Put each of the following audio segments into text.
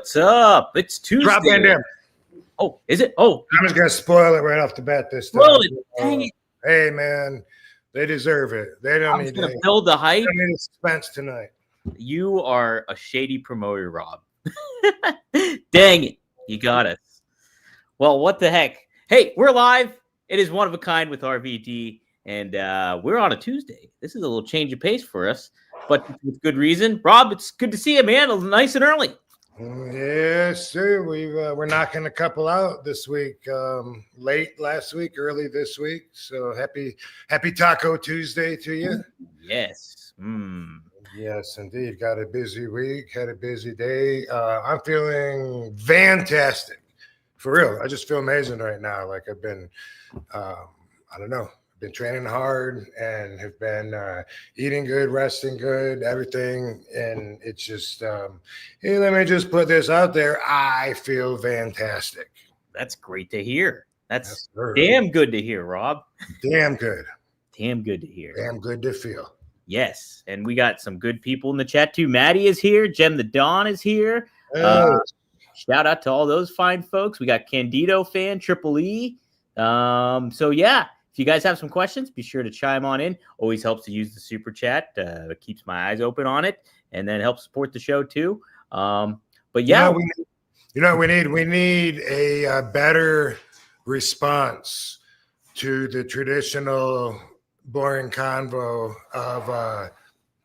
What's up? It's Tuesday. Drop Van Dam. Oh, is it? Oh, I'm just gonna spoil it right off the bat this time. spoil it. Dang it. Hey man, they deserve it. They don't I was need going to build the hype. they don't need suspense tonight. You are a shady promoter, Rob. Dang it. You got us. Well, what the heck? Hey, we're live. It is One of a Kind with RVD, and we're on a Tuesday. This is a little change of pace for us, but with good reason. Rob, it's good to see you, man. Nice and early. Yes, sir. We're knocking a couple out this week. Late last week, early this week. So happy Taco Tuesday to you. Yes. Yes, indeed. Got a busy week. Had a busy day. I'm feeling fantastic. For real. I just feel amazing right now. Like I've been, I don't know. Been training hard and have been eating good, resting good, everything. And it's just, hey, let me just put this out there. I feel fantastic. That's great to hear. That's damn good to hear, Rob. Damn good. Damn good to hear. Damn good to feel. Yes. And we got some good people in the chat too. Maddie is here. Jem the Dawn is here. Shout out to all those fine folks. We got Candido fan, Triple E. So yeah. If you guys have some questions, be sure to chime on in. Always helps to use the super chat. It keeps my eyes open on it, and then helps support the show too. But yeah, we need a better response to the traditional boring convo of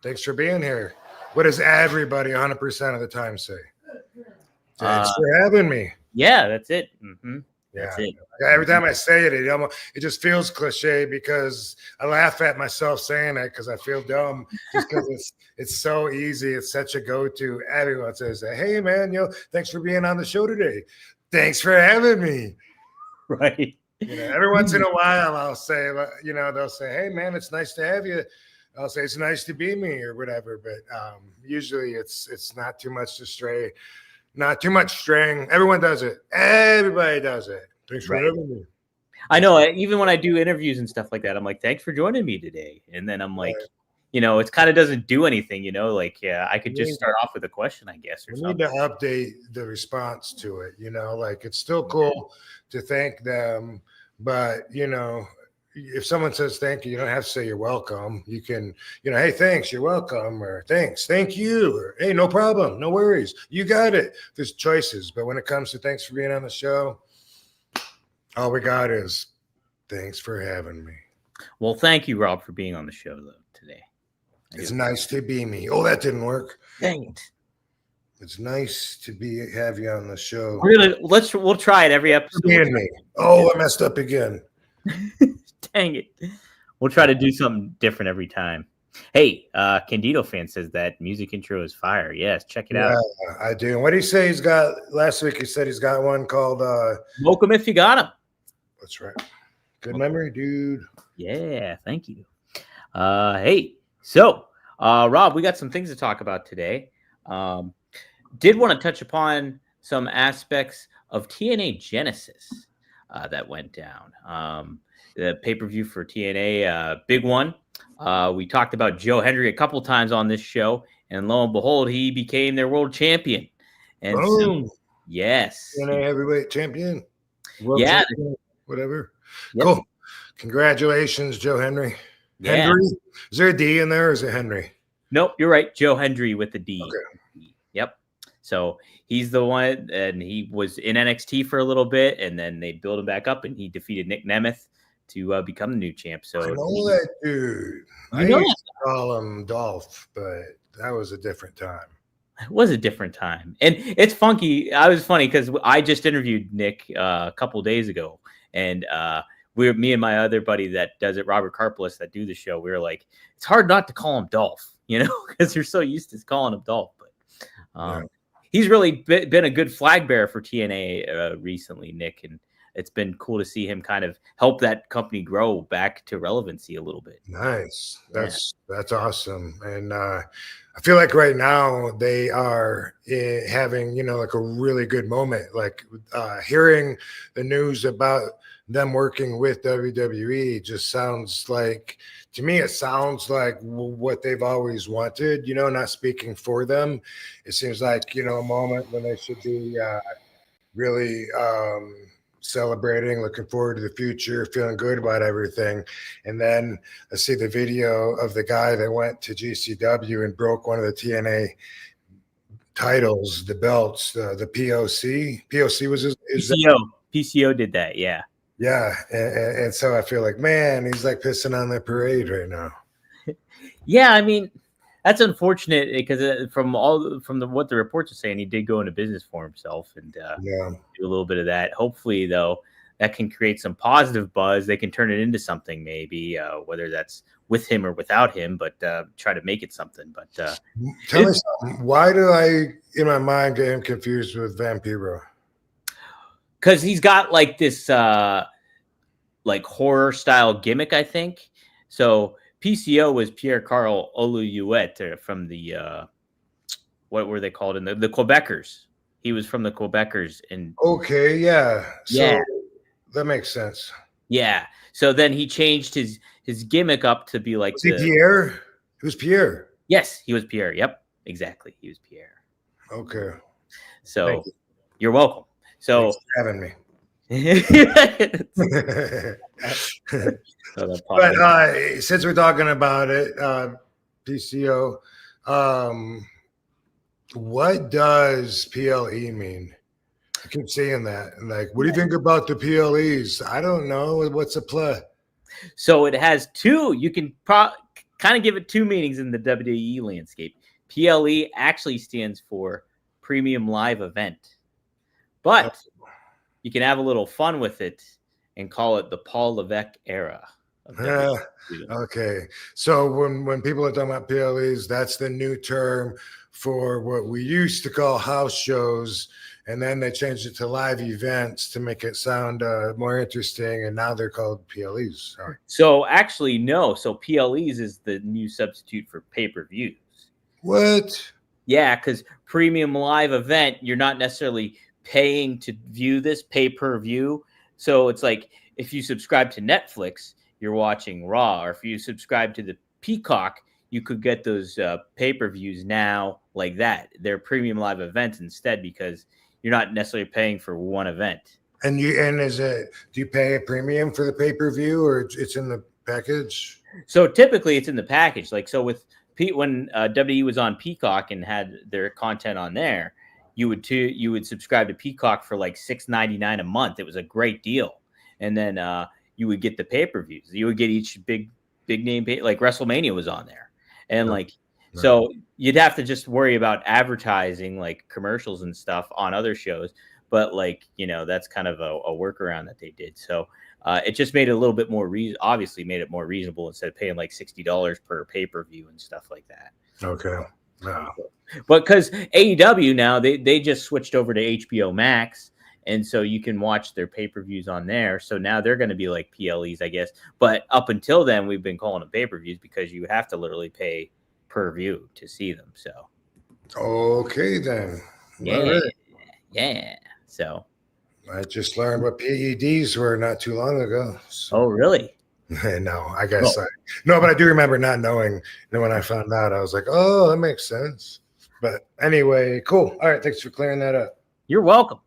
"Thanks for being here." What does everybody 100% of the time say? Thanks for having me. Yeah, that's it. Mm-hmm. Yeah. That's it. Every time I say it, it just feels cliche because I laugh at myself saying it because I feel dumb just because it's so easy. It's such a go-to. Everyone says that. Hey man, thanks for being on the show today. Thanks for having me. Right. Every once in a while I'll say, they'll say, hey man, it's nice to have you. I'll say it's nice to be me or whatever. But usually it's not too much to stray. Not too much string. Everyone does it. Everybody does it. Thanks for having me. I know. Even when I do interviews and stuff like that, I'm like, thanks for joining me today. And then I'm like, it kind of doesn't do anything, I could just start off with a question, I guess, or something. We need to update the response to it, it's still cool to thank them, but, if someone says thank you, you don't have to say you're welcome. You can, hey, thanks, you're welcome, or thanks, thank you, or hey, no problem, no worries, you got it. There's choices, but when it comes to thanks for being on the show, all we got is thanks for having me. Well, thank you, Rob, for being on the show though today. It's nice to be me. Oh, that didn't work. Dang it. It's nice to have you on the show. We'll try it every episode. Me. Oh, I messed up again. Dang it. We'll try to do something different every time. Hey, Candido fan says that music intro is fire. Yes, check it out. I do. What did he say he's got last week? He said he's got one called Woke him if you got him. That's right. Good memory, dude. Yeah, thank you. Hey, so Rob, we got some things to talk about today. Did want to touch upon some aspects of TNA Genesis that went down. The pay-per-view for TNA, big one. We talked about Joe Hendry a couple times on this show, and lo and behold, he became their world champion. And so, yes, TNA heavyweight champion. Champion, whatever. Yep. Cool. Congratulations, Joe Hendry. Yeah. Hendry? Is there a D in there, or is it Henry? Nope, you're right. Joe Hendry with the D. Okay. Yep. So he's the one, and he was in NXT for a little bit, and then they built him back up, and he defeated Nick Nemeth to become the new champ. So I know that dude. I used to call him Dolph, but that was a different time. It was a different time, and it's funky. I was funny because I just interviewed Nick a couple days ago, and me and my other buddy that does it, Robert Karpelis, that do the show. We were like, it's hard not to call him Dolph, because you're so used to calling him Dolph. But he's really been a good flag bearer for TNA recently, Nick, and it's been cool to see him kind of help that company grow back to relevancy a little bit. Nice. Yeah. That's awesome. And I feel like right now they are having, like a really good moment. Like hearing the news about them working with WWE just sounds like, to me, it sounds like what they've always wanted, not speaking for them. It seems like, a moment when they should be really celebrating, looking forward to the future, feeling good about everything. And then I see the video of the guy that went to GCW and broke one of the TNA titles, the belts, the POC. POC was his PCO. PCO did that, yeah. Yeah, and so I feel like, man, he's like pissing on the parade right now. Yeah, I mean, that's unfortunate because from what the reports are saying, he did go into business for himself and do a little bit of that. Hopefully, though, that can create some positive buzz. They can turn it into something, maybe, whether that's with him or without him, but try to make it something. But tell me something. Why do I, in my mind, get him confused with Vampiro? Because he's got like this like horror style gimmick, I think. So PCO was Pierre Carl Oluwet from the what were they called in the Quebecers? He was from the Quebecers and okay, yeah. So yeah, that makes sense. Yeah. So then he changed his gimmick up to be like was he Pierre? It was Pierre. Yes, he was Pierre. Yep, exactly. He was Pierre. Okay. So you're welcome. So thanks for having me. But since we're talking about it, PCO, what does PLE mean? I keep saying that. Like, what do you think about the PLEs? I don't know. What's a play? So it has two. You can kind of give it two meanings in the WWE landscape. PLE actually stands for Premium Live Event, but you can have a little fun with it and call it the Paul Levesque era. Okay. So when people are talking about PLEs, that's the new term for what we used to call house shows. And then they changed it to live events to make it sound more interesting. And now they're called PLEs. So actually, no. So PLEs is the new substitute for pay-per-views. What? Yeah, because Premium Live Event, you're not necessarily paying to view this pay-per-view. So it's like if you subscribe to Netflix, you're watching Raw, or if you subscribe to the Peacock, you could get those pay-per-views now like that. They're Premium Live Events instead because you're not necessarily paying for one event. And do you pay a premium for the pay-per-view or it's in the package? So typically it's in the package. Like, so with when WWE was on Peacock and had their content on there, you would subscribe to Peacock for like $6.99 a month. It was a great deal. And then you would get the pay-per-views. You would get each big name, like WrestleMania was on there. And so you'd have to just worry about advertising, like commercials and stuff on other shows. But that's kind of a workaround that they did. So it just made it a little bit more obviously made it more reasonable instead of paying like $60 per pay-per-view and stuff like that. Okay. Wow. But because AEW now, they just switched over to HBO Max. And so you can watch their pay-per-views on there. So now they're going to be like PLEs, I guess. But up until then, we've been calling them pay-per-views because you have to literally pay per view to see them. So. Okay, then. Yeah. Right. Yeah. So. I just learned what PEDs were not too long ago. So. Oh, really? No, I guess no, but I do remember not knowing. And when I found out, I was like, oh, that makes sense. But anyway, cool. All right. Thanks for clearing that up. You're welcome.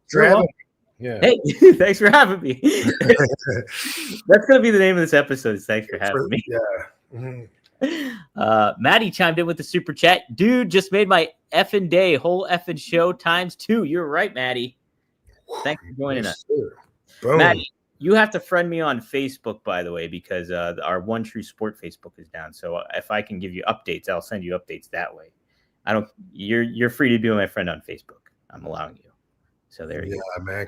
Yeah. Hey, thanks for having me. That's going to be the name of this episode. Thanks for having me. Yeah. Mm-hmm. Maddie chimed in with the super chat. Dude, just made my effing day. Whole effing show ×2. You're right, Maddie. Thanks for joining us. Boom. Maddie, you have to friend me on Facebook, by the way, because our One True Sport Facebook is down. So if I can give you updates, I'll send you updates that way. You're free to be my friend on Facebook. I'm allowing you. So there you go. Yeah, man,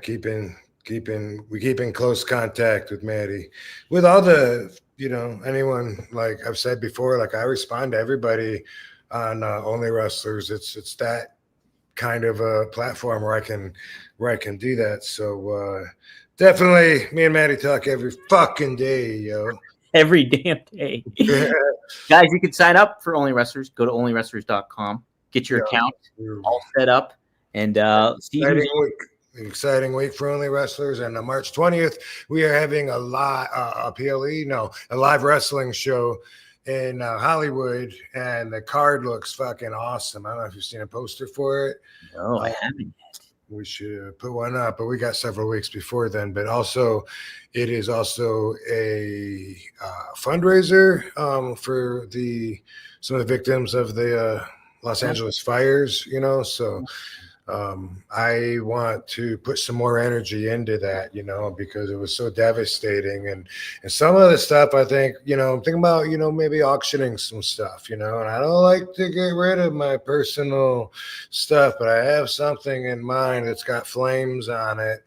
we keep in close contact with Maddie. With all the, anyone, like I've said before, like I respond to everybody on Only Wrestlers. It's that kind of a platform where I can do that. So Definitely, me and Maddie talk every fucking day, yo. Every damn day. Guys, you can sign up for Only Wrestlers. Go to onlywrestlers.com. Get your account all set up and see who's exciting week for Only Wrestlers. And on March 20th, we are having a live wrestling show in Hollywood, and the card looks fucking awesome. I don't know if you've seen a poster for it. No, I haven't yet. We should put one up, but we got several weeks before then. But also, it is also a fundraiser for some of the victims of the Los Angeles fires. So I want to put some more energy into that, because it was so devastating. And some of the stuff, I think, I'm thinking about, maybe auctioning some stuff, and I don't like to get rid of my personal stuff, but I have something in mind that's got flames on it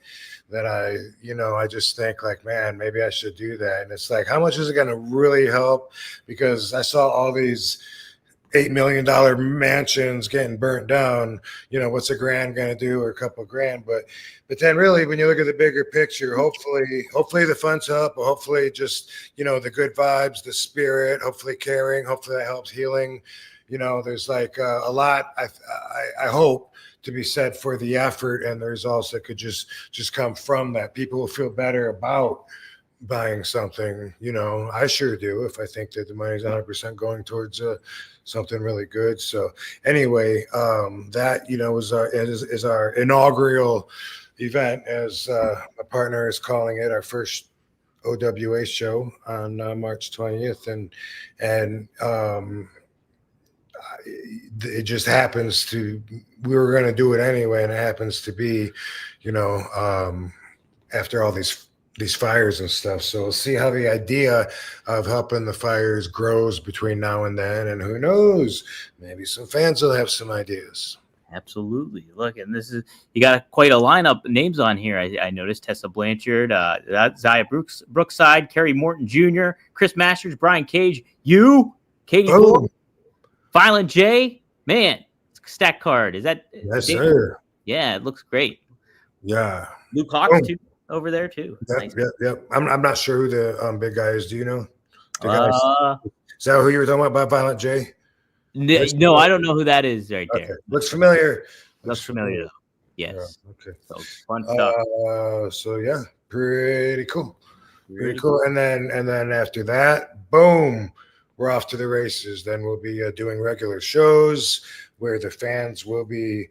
that I just think like, man, maybe I should do that. And it's like, how much is it going to really help? Because I saw all these $8 million mansions getting burnt down. What's $1 grand going to do, or a couple grand? But then really, when you look at the bigger picture, hopefully the funds help, or hopefully just, the good vibes, the spirit, hopefully caring, hopefully that helps healing. There's like a lot, I hope, to be said for the effort, and the results that could just come from that. People will feel better about buying something. I sure do, if I think that the money's 100% going towards something really good. So anyway, that is our inaugural event, as my partner is calling it, our first OWA show on March 20th, and it just happens to, we were going to do it anyway, and it happens to be after all these fires and stuff. So we'll see how the idea of helping the fires grows between now and then, and who knows, maybe some fans will have some ideas. Absolutely. Look, and you got quite a lineup of names on here. I noticed Tessa Blanchard, Zaya Brookside, Kerry Morton Jr., Chris Masters, Brian Cage, Katie Ford, Violent J. Man, stack card. Is that? Yes, sir. Yeah, it looks great. Yeah. Luke Hawks too over there too. Yep. I'm not sure who the big guy is. Do you know? Is that who you were talking about Violent J? No, I don't know who that is right there. Looks familiar. Looks familiar though. Yes. Yeah, okay. So fun stuff. So yeah, pretty cool. Pretty cool. And then after that, boom, we're off to the races. Then we'll be doing regular shows where the fans will be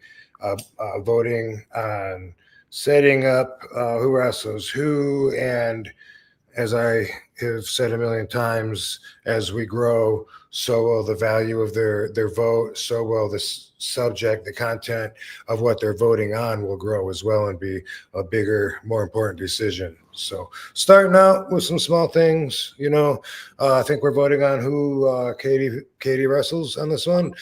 voting on setting up who wrestles who. And as I have said a million times, as we grow, so will the value of their vote, so will the subject, the content of what they're voting on will grow as well, and be a bigger, more important decision. So starting out with some small things, I think we're voting on who Katie wrestles on this one.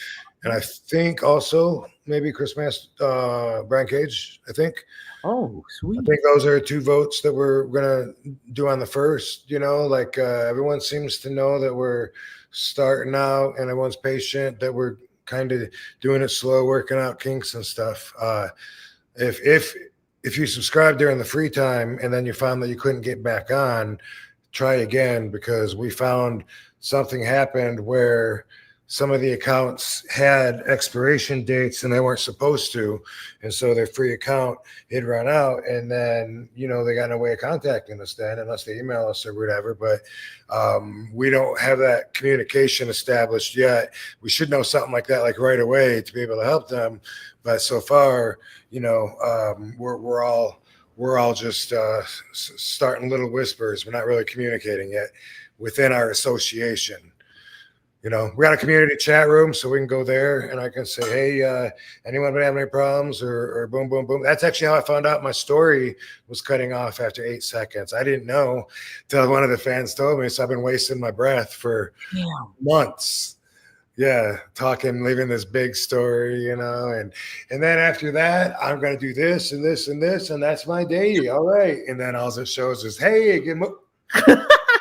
And I think also maybe Chris Brian Cage, I think. Oh, sweet. I think those are 2 votes that we're going to do on the first, everyone seems to know that we're starting out and everyone's patient, that we're kind of doing it slow, working out kinks and stuff. If you subscribe during the free time and then you found that you couldn't get back on, try again, because we found something happened where some of the accounts had expiration dates and they weren't supposed to. And so their free account had run out, and then, they got no way of contacting us then, unless they email us or whatever. But we don't have that communication established yet. We should know something like that, like right away, to be able to help them. But so far, we're all just starting little whispers. We're not really communicating yet within our association. We got a community chat room, so we can go there and I can say, hey, anyone been having any problems, or boom, boom, boom. That's actually how I found out my story was cutting off after 8 seconds. I didn't know till one of the fans told me, so I've been wasting my breath for months. Yeah, leaving this big story, and then after that, I'm going to do this and this and this, and that's my day. All right. And then all it shows is, hey, hey,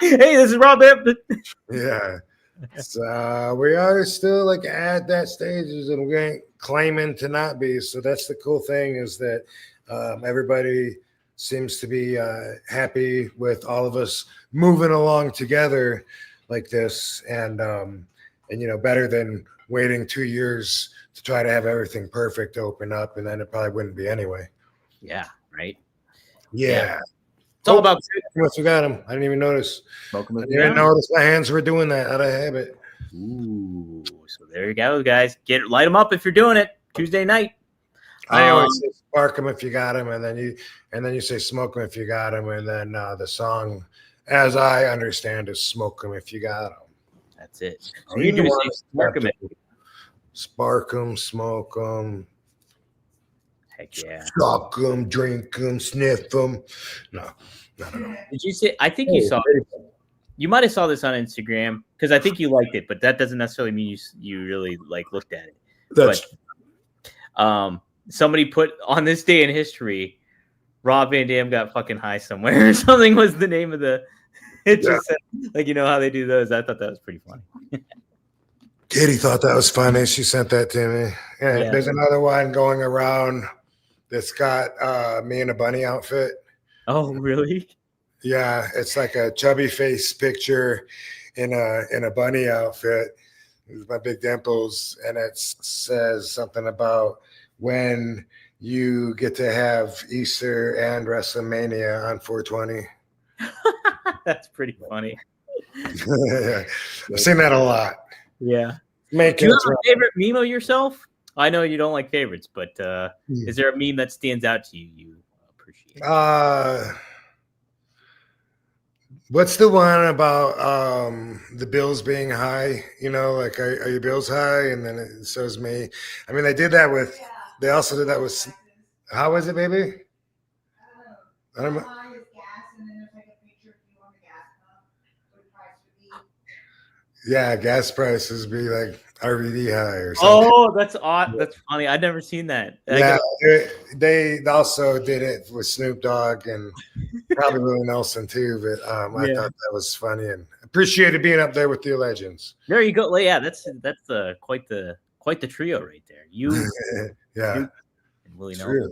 this is Rob. Yeah. So we are still at that stage, and we ain't claiming to not be. So that's the cool thing, is that everybody seems to be happy with all of us moving along together like this, and better than waiting 2 years to try to have everything perfect to open up, and then it probably wouldn't be anyway. Yeah, right. Yeah. It's all about once we got him. I didn't even notice. smoking I with didn't even notice my hands were doing that out of habit. Ooh, so there you go, guys. Light them up if you're doing it Tuesday night. I always say spark them if you got them, and then you say smoke them if you got them, and then the song, as I understand, is smoke them if you got them. That's it. So you do say spark them, smoke them. Heck yeah. Suck them, drink them, sniff them. No. Did you say? I think you saw. You might have saw this on Instagram because I think you liked it, but that doesn't necessarily mean you really looked at it. Somebody put on this day in history, Rob Van Dam got fucking high somewhere or something was the name of the. It just said, how they do those. I thought that was pretty funny. Katie thought that was funny. She sent that to me. Yeah. There's another one going around that's got me in a bunny outfit. Oh, really? Yeah, it's like a chubby face picture in a bunny outfit with my big dimples, and it says something about when you get to have Easter and WrestleMania on 420. That's pretty funny. I've seen that a lot. Yeah. Do you have a favorite meme of yourself? I know you don't like favorites, but is there a meme that stands out to you appreciate? What's the one about the bills being high? Are your bills high? And then it says me. I mean, they did that with. They also did that with. How was it, baby? I don't know. Yeah, gas prices be like RVD high or something. Oh, that's odd. That's funny. I've never seen that. Yeah, they also did it with Snoop Dogg and probably Willie Nelson too. But I thought that was funny and appreciated being up there with the legends. There you go. Yeah, that's quite the trio right there. You, yeah, Snoop, and Willie Nelson.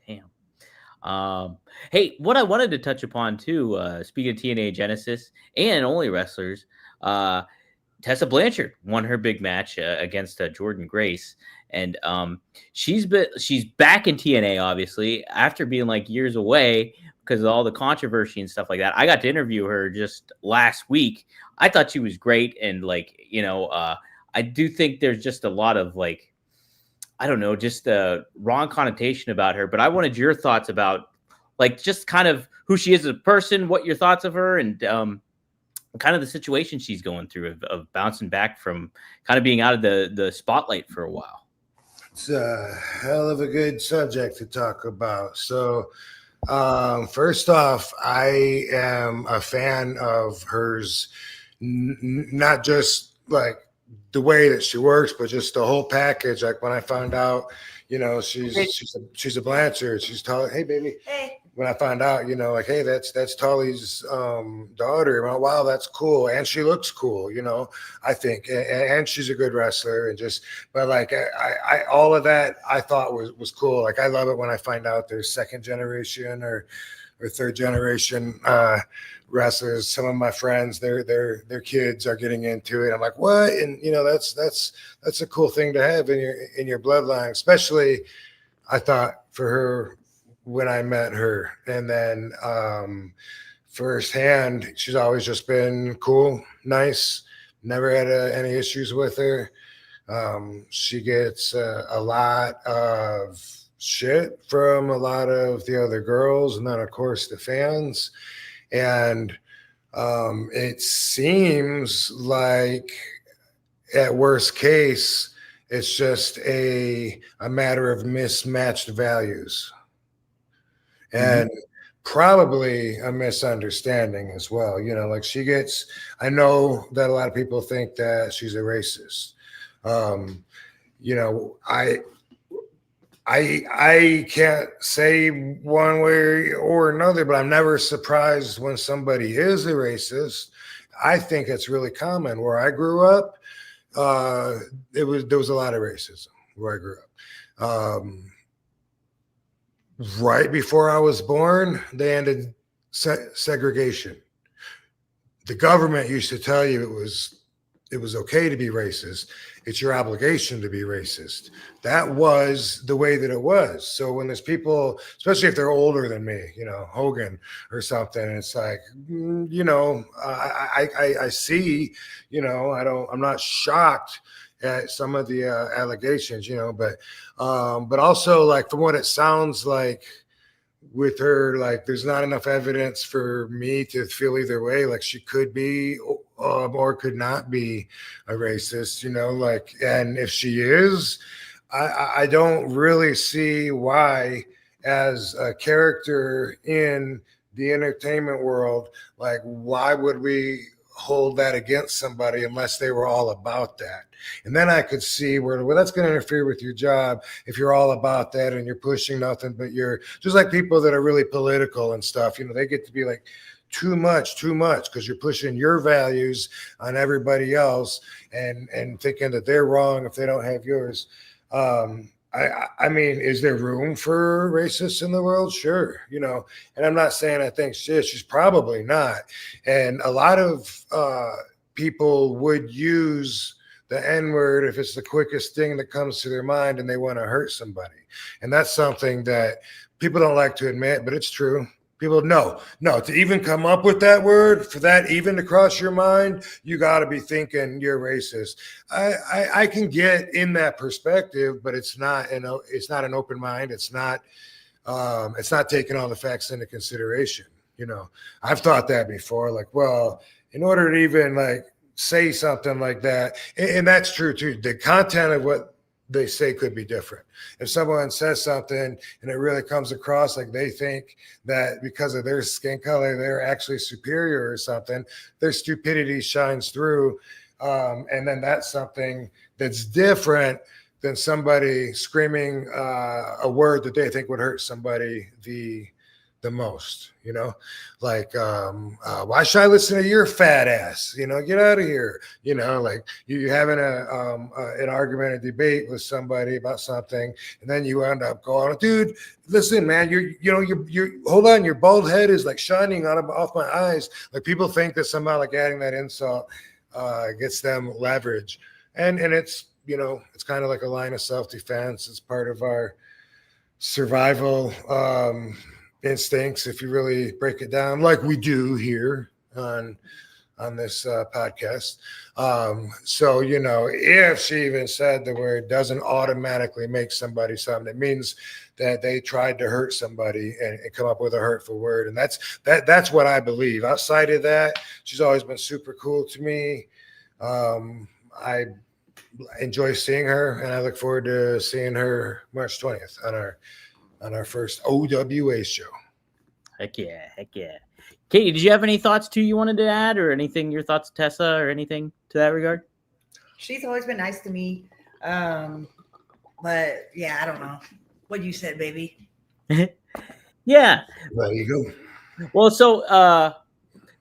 Damn. Hey, what I wanted to touch upon too, speaking of TNA Genesis and only wrestlers, Tessa Blanchard won her big match against Jordan Grace, and she's back in TNA obviously after being years away because of all the controversy and stuff like that. I got to interview her just last week. I thought she was great, and I do think there's just a lot of I don't know, just a wrong connotation about her. But I wanted your thoughts about just kind of who she is as a person, what your thoughts of her, and kind of the situation she's going through of bouncing back from kind of being out of the spotlight for a while. It's a hell of a good subject to talk about. So first off, I am a fan of hers, not just the way that she works, but just the whole package. When I found out, she's a Blanchard. She's tall. Hey, baby. Hey. When I found out, hey, that's Tully's daughter. I'm like, wow, that's cool, and she looks cool. I think, and she's a good wrestler, and I all of that I thought was cool. I love it when I find out there's second generation or third generation wrestlers. Some of my friends, their kids are getting into it. I'm like, what? And that's a cool thing to have in your bloodline, especially I thought for her when I met her. And then firsthand, she's always just been cool, nice, never had any issues with her. She gets a lot of shit from a lot of the other girls, and then of course the fans. And it seems like at worst case, it's just a matter of mismatched values. And probably a misunderstanding as well. I know that a lot of people think that she's a racist. I can't say one way or another, but I'm never surprised when somebody is a racist. I think it's really common. Where I grew up, there was a lot of racism where I grew up. right before I was born, they ended segregation. The government used to tell you it was okay to be racist. It's your obligation to be racist. That was the way that it was. So when there's people, especially if they're older than me, Hogan or something, it's like, I see, I'm not shocked at some of the allegations, but also like from what it sounds like with her, like there's not enough evidence for me to feel either way. Like she could be or could not be a racist, like, and if she is, I don't really see why, as a character in the entertainment world, like why would we hold that against somebody unless they were all about that? And then I could see where, well, that's going to interfere with your job if you're all about that and you're pushing nothing but you're just like people that are really political and stuff, they get to be like too much because you're pushing your values on everybody else and thinking that they're wrong if they don't have yours. I mean, is there room for racists in the world? Sure, and I'm not saying I think she's probably not. And a lot of people would use the N-word if it's the quickest thing that comes to their mind and they want to hurt somebody. And that's something that people don't like to admit, but it's true. People no, to even come up with that word, for that even to cross your mind, you got to be thinking you're racist. I can get in that perspective, but it's not an open mind. It's not taking all the facts into consideration. I've thought that before, like, well, in order to even like say something like that, and that's true too. The content of what they say could be different. If someone says something and it really comes across like they think that because of their skin color, they're actually superior or something, their stupidity shines through. And then that's something that's different than somebody screaming a word that they think would hurt somebody the most, like, why should I listen to your fat ass? Get out of here. Like you having an argument, a debate with somebody about something, and then you end up going, dude, listen, man, you're hold on, your bald head is like shining off my eyes. Like people think that somehow like adding that insult gets them leverage, and it's it's kind of like a line of self-defense. It's part of our survival instincts, if you really break it down, like we do here on this podcast. So if she even said the word, doesn't automatically make somebody something. It means that they tried to hurt somebody and come up with a hurtful word, and that's what I believe. Outside of that, she's always been super cool to me. I enjoy seeing her, and I look forward to seeing her March 20th on our first OWA show. Heck yeah. Katie, did you have any thoughts too you wanted to add, or anything, your thoughts, Tessa, or anything to that regard? She's always been nice to me. But yeah, I don't know what you said, baby. Yeah. There you go. Well, so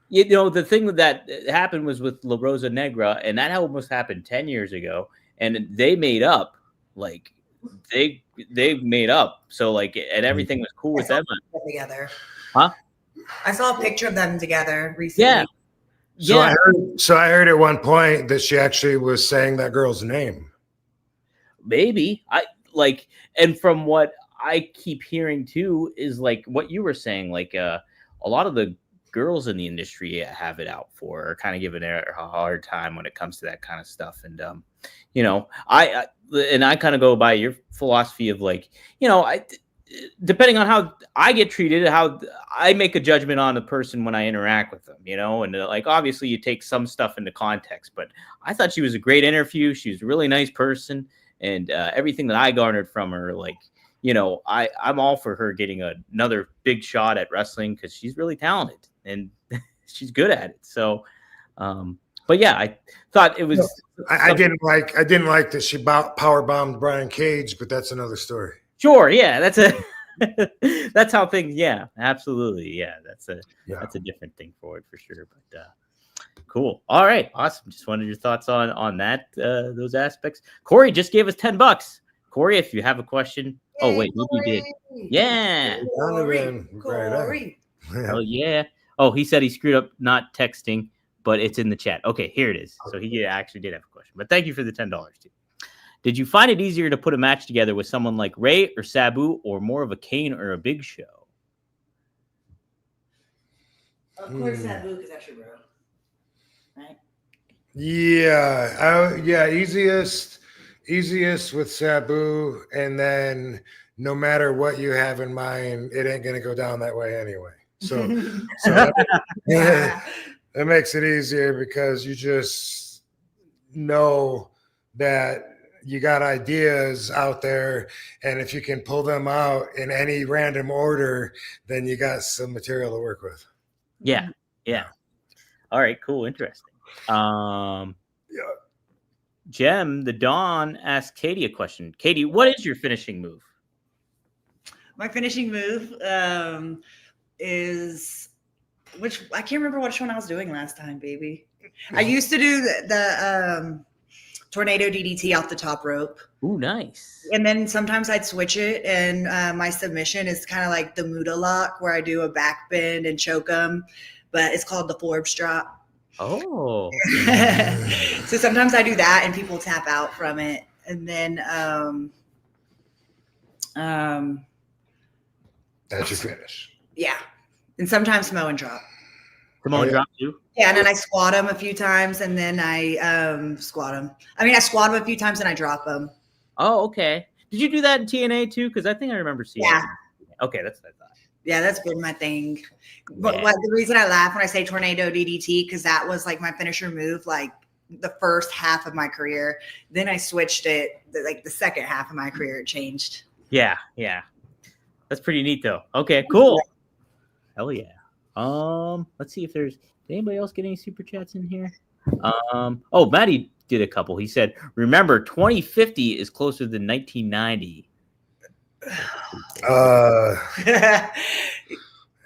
the thing that happened was with La Rosa Negra, and that almost happened 10 years ago, and they made up. Like they made up, so like, and everything was cool with them together. Huh? I saw a picture of them together recently. Yeah. So I heard at one point that she actually was saying that girl's name. Maybe and from what I keep hearing too is like what you were saying, like a lot of the girls in the industry have it out for her, kind of giving her a hard time when it comes to that kind of stuff. And I kind of go by your philosophy of like, depending on how I get treated, how I make a judgment on the person when I interact with them, and like, obviously you take some stuff into context, but I thought she was a great interview. She was a really nice person, and everything that I garnered from her, like, I'm all for her getting another big shot at wrestling, because she's really talented and she's good at it. So, but yeah, I thought it was. I didn't like that she power bombed Brian Cage, but that's another story. Sure, yeah, that's how things. Yeah, absolutely, yeah, that's a different thing for it for sure. But cool. All right, awesome. Just wanted your thoughts on that those aspects. Corey just gave us $10. Corey, if you have a question, Oh wait, maybe you did. Yeah. Corey. Oh yeah. Oh, he said he screwed up not texting, but it's in the chat. Okay, here it is. So he actually did have a question. But thank you for the $10 too. Did you find it easier to put a match together with someone like Ray or Sabu, or more of a Kane or a Big Show? Of course, Sabu, because that's your bro, right? Yeah, easiest with Sabu, and then no matter what you have in mind, it ain't gonna go down that way anyway. So that makes it easier because you just know that you got ideas out there, and if you can pull them out in any random order, then you got some material to work with. Yeah. All right, cool, interesting. Jem, the Dawn, asked Katie a question. Katie, what is your finishing move? My finishing move is which I can't remember which one I was doing last time, baby. I used to do the tornado DDT off the top rope. Ooh, nice. And then sometimes I'd switch it, and my submission is kind of like the Muda lock, where I do a back bend and choke them, but it's called the Forbes drop. Oh. So sometimes I do that, and people tap out from it, and then that's your finish. Yeah, and sometimes Samoan drop. Samoan drop too? Yeah, and then I squat them a few times, and then I squat them. I mean, I squat them a few times, and I drop them. Oh, okay. Did you do that in TNA too? Because I think I remember seeing it. Okay, that's what I thought. Yeah, that's been my thing. But the reason I laugh when I say tornado DDT, because that was like my finisher move, like the first half of my career. Then I switched it, like the second half of my career, it changed. Yeah. That's pretty neat though. Okay, cool. Hell yeah. Let's see if there's anybody else getting any super chats in here. Oh, Matty did a couple. He said, remember, 2050 is closer than 1990.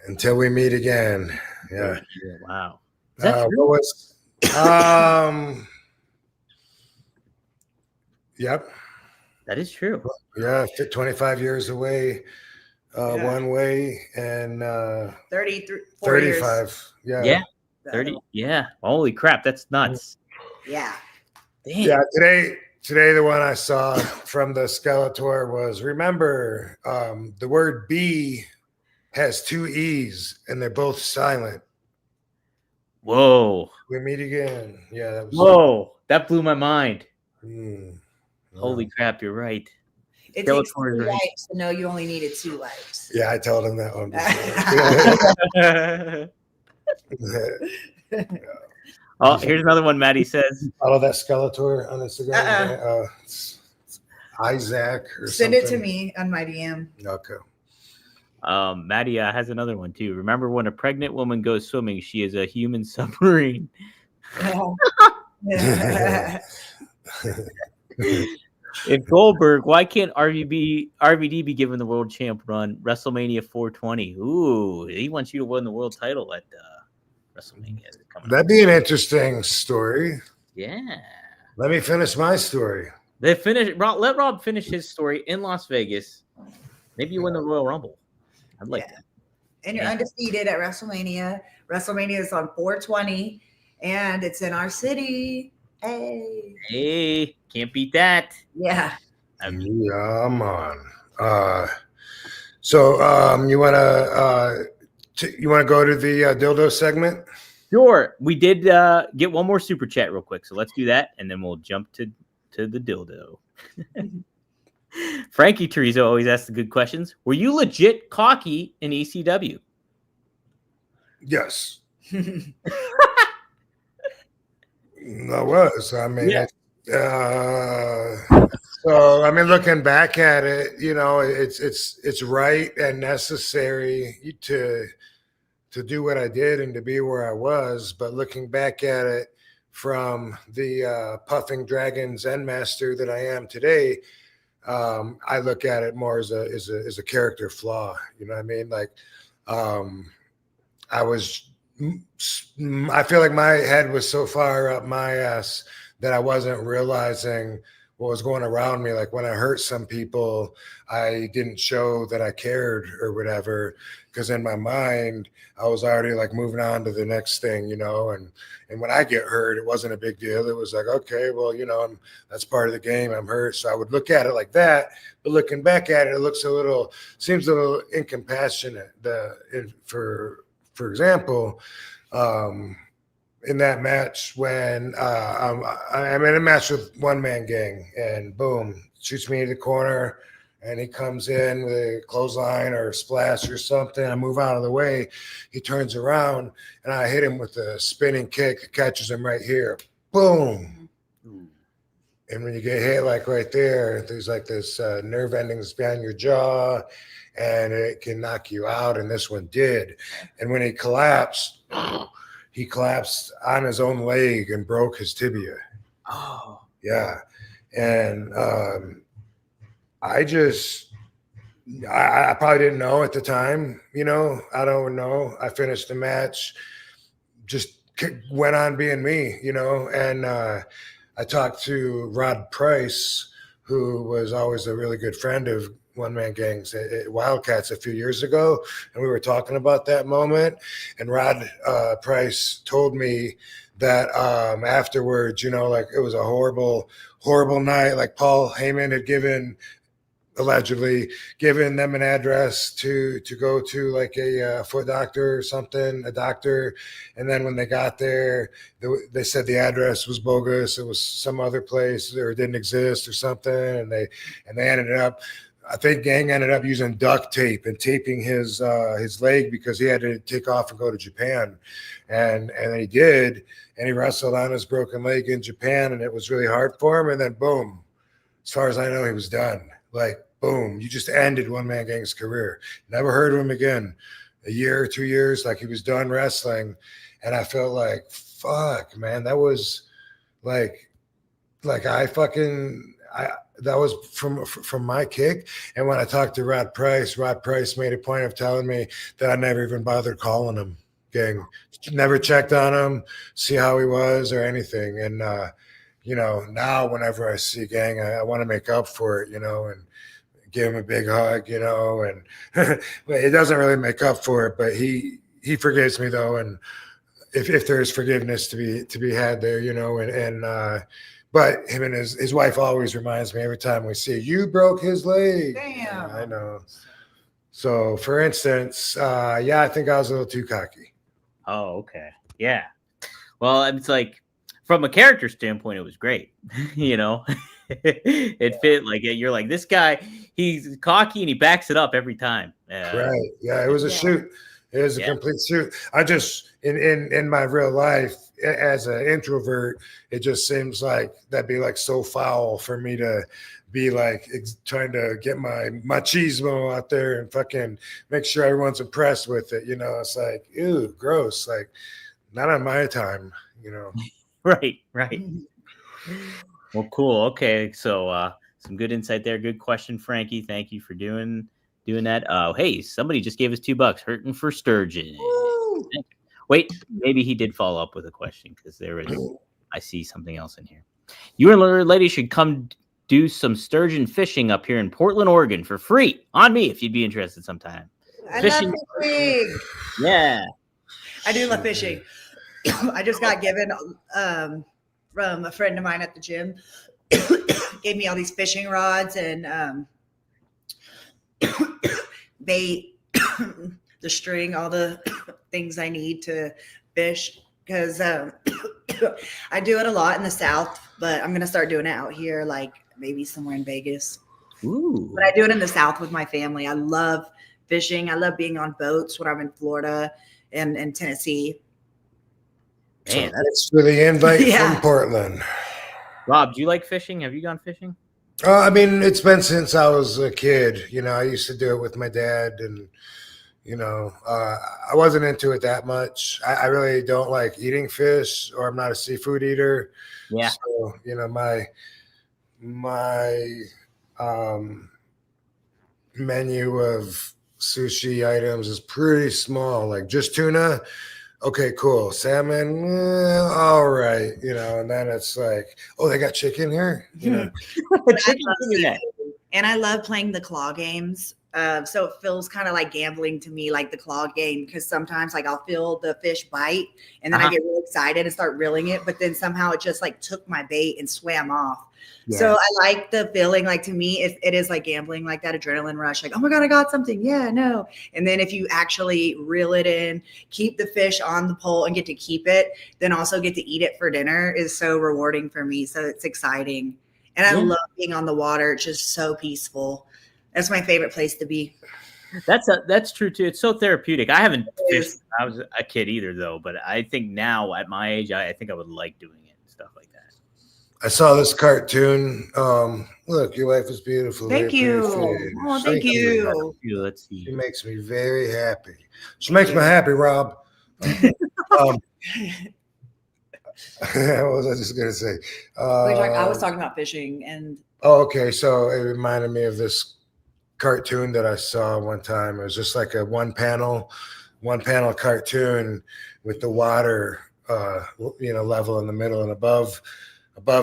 Until we meet again. Yeah. Wow. Is that true? Yep. That is true. Yeah, 25 years away one way, and 35 years. Yeah 30. Yeah, holy crap, that's nuts. Yeah. Damn. Yeah, today the one I saw from the Skeletor was, remember, the word B has 2 E's and they're both silent. Whoa. We meet again. Yeah, that was whoa, that blew my mind. Holy Wow. crap, you're right. It takes 2 lights to know you only needed 2 lights. Yeah, I told him that one before. Oh, here's another one. Maddie says, follow that Skeletor on Instagram. Isaac or send something. it to me on my DM. Okay. Maddie has another one too. Remember, when a pregnant woman goes swimming, she is a human submarine. If Goldberg, why can't RVD be given the world champ run WrestleMania 420? Ooh, he wants you to win the world title at WrestleMania. That'd be an interesting story. Yeah. Let me finish my story. Let Rob finish his story in Las Vegas. Maybe you win the Royal Rumble. I'd like that. And you're undefeated at WrestleMania. WrestleMania is on 420, and it's in our city. Hey, can't beat that. Yeah. Yeah, I'm on. So you wanna go to the dildo segment? Sure. We did get one more super chat real quick, so let's do that, and then we'll jump to the dildo. Frankie Teresa always asks the good questions. Were you legit cocky in ECW? Yes. I was. I mean, so I mean, looking back at it, it's right and necessary to do what I did and to be where I was. But looking back at it from the puffing dragon Zen master that I am today, I look at it more as a character flaw. You know what I mean? Like, I feel like my head was so far up my ass that I wasn't realizing what was going around me. Like when I hurt some people, I didn't show that I cared or whatever, because in my mind, I was already like moving on to the next thing, you know. And when I get hurt, it wasn't a big deal. It was like, okay, well, you know, that's part of the game. I'm hurt. So I would look at it like that. But looking back at it, it seems a little incompassionate. For example, in that match when I'm in a match with One Man Gang, and boom, shoots me in the corner, and he comes in with a clothesline or a splash or something. I move out of the way. He turns around, and I hit him with a spinning kick, catches him right here. Boom. And when you get hit like right there, there's like this nerve endings behind your jaw, and it can knock you out, and this one did. And when he collapsed on his own leg and broke his tibia. Oh. Yeah. And I probably didn't know at the time, you know. I don't know. I finished the match, just went on being me, you know. And I talked to Rod Price, who was always a really good friend of One Man Gangs at Wildcats a few years ago, and we were talking about that moment. And Rod Price told me that afterwards, you know, like it was a horrible night. Like Paul Heyman had allegedly given them an address to go to, like a foot doctor or something, a doctor. And then when they got there, they said the address was bogus. It was some other place, or it didn't exist or something. And they ended up, I think Gang ended up using duct tape and taping his leg, because he had to take off and go to Japan. And he did. And he wrestled on his broken leg in Japan, and it was really hard for him. And then boom, as far as I know, he was done. Like, boom, you just ended One Man Gang's career. Never heard of him again. A year or 2 years, like he was done wrestling. And I felt like, fuck, man, that was like that was from my kick. And when I talked to Rod Price made a point of telling me that I never even bothered calling him. Gang, never checked on him, see how he was or anything. And you know, now whenever I see Gang, I want to make up for it, you know, and give him a big hug, you know. And it doesn't really make up for it, but he forgives me though. And if there's forgiveness to be had there, you know. But him and his wife always reminds me every time we see, you broke his leg. Damn. Yeah, I know. So for instance, yeah, I think I was a little too cocky. Oh, okay. Yeah. Well, it's like, from a character standpoint, it was great. You know, it fit. Like, you're like, this guy, he's cocky and he backs it up every time. Right. Yeah. It was a shoot. It was a complete shoot. I just, in my real life, as an introvert, it just seems like that'd be like so foul for me to be like trying to get my machismo out there and fucking make sure everyone's impressed with it. You know, it's like, ew, gross. Like, not on my time, you know. Right. Well, cool. Okay. So some good insight there. Good question, Frankie. Thank you for doing that. Hey, somebody just gave us $2. Hurting for Sturgeon. Woo! Wait, maybe he did follow up with a question, because I see something else in here. You and the lady should come do some sturgeon fishing up here in Portland, Oregon for free on me if you'd be interested sometime. I love fishing. Yeah. I do love fishing. I just got given from a friend of mine at the gym. Gave me all these fishing rods and bait, the string, all the things I need to fish, because I do it a lot in the South, but I'm going to start doing it out here, like maybe somewhere in Vegas. Ooh. But I do it in the South with my family. I love fishing. I love being on boats when I'm in Florida and Tennessee. Man, that's for the invite from Portland. Rob, do you like fishing? Have you gone fishing? I mean, it's been since I was a kid. You know, I used to do it with my dad, and you know, I wasn't into it that much. I really don't like eating fish, or I'm not a seafood eater. Yeah. So, you know, my menu of sushi items is pretty small, like just tuna, okay, cool. Salmon, all right, you know, and then it's like, oh, they got chicken here, you know. And I love playing the claw games. So it feels kind of like gambling to me, like the claw game, because sometimes like I'll feel the fish bite and then I get really excited and start reeling it, but then somehow it just like took my bait and swam off. Yeah. So I like the feeling. Like, to me, it is like gambling, like that adrenaline rush, like, oh my God, I got something. Yeah, no. And then if you actually reel it in, keep the fish on the pole and get to keep it, then also get to eat it for dinner is so rewarding for me. So it's exciting. And I love being on the water. It's just so peaceful. That's my favorite place to be. That's true too. It's so therapeutic. I haven't fished when I was a kid either, though. But I think now at my age, I think I would like doing it and stuff like that. I saw this cartoon. Look, your life is beautiful. Thank you. Oh, thank you. Let's see. She makes me very happy. She makes me happy, Rob. What was I just gonna say? I was talking about fishing and. Oh, okay. So it reminded me of this cartoon that I saw one time. It was just like a one panel cartoon with the water, level in the middle, and above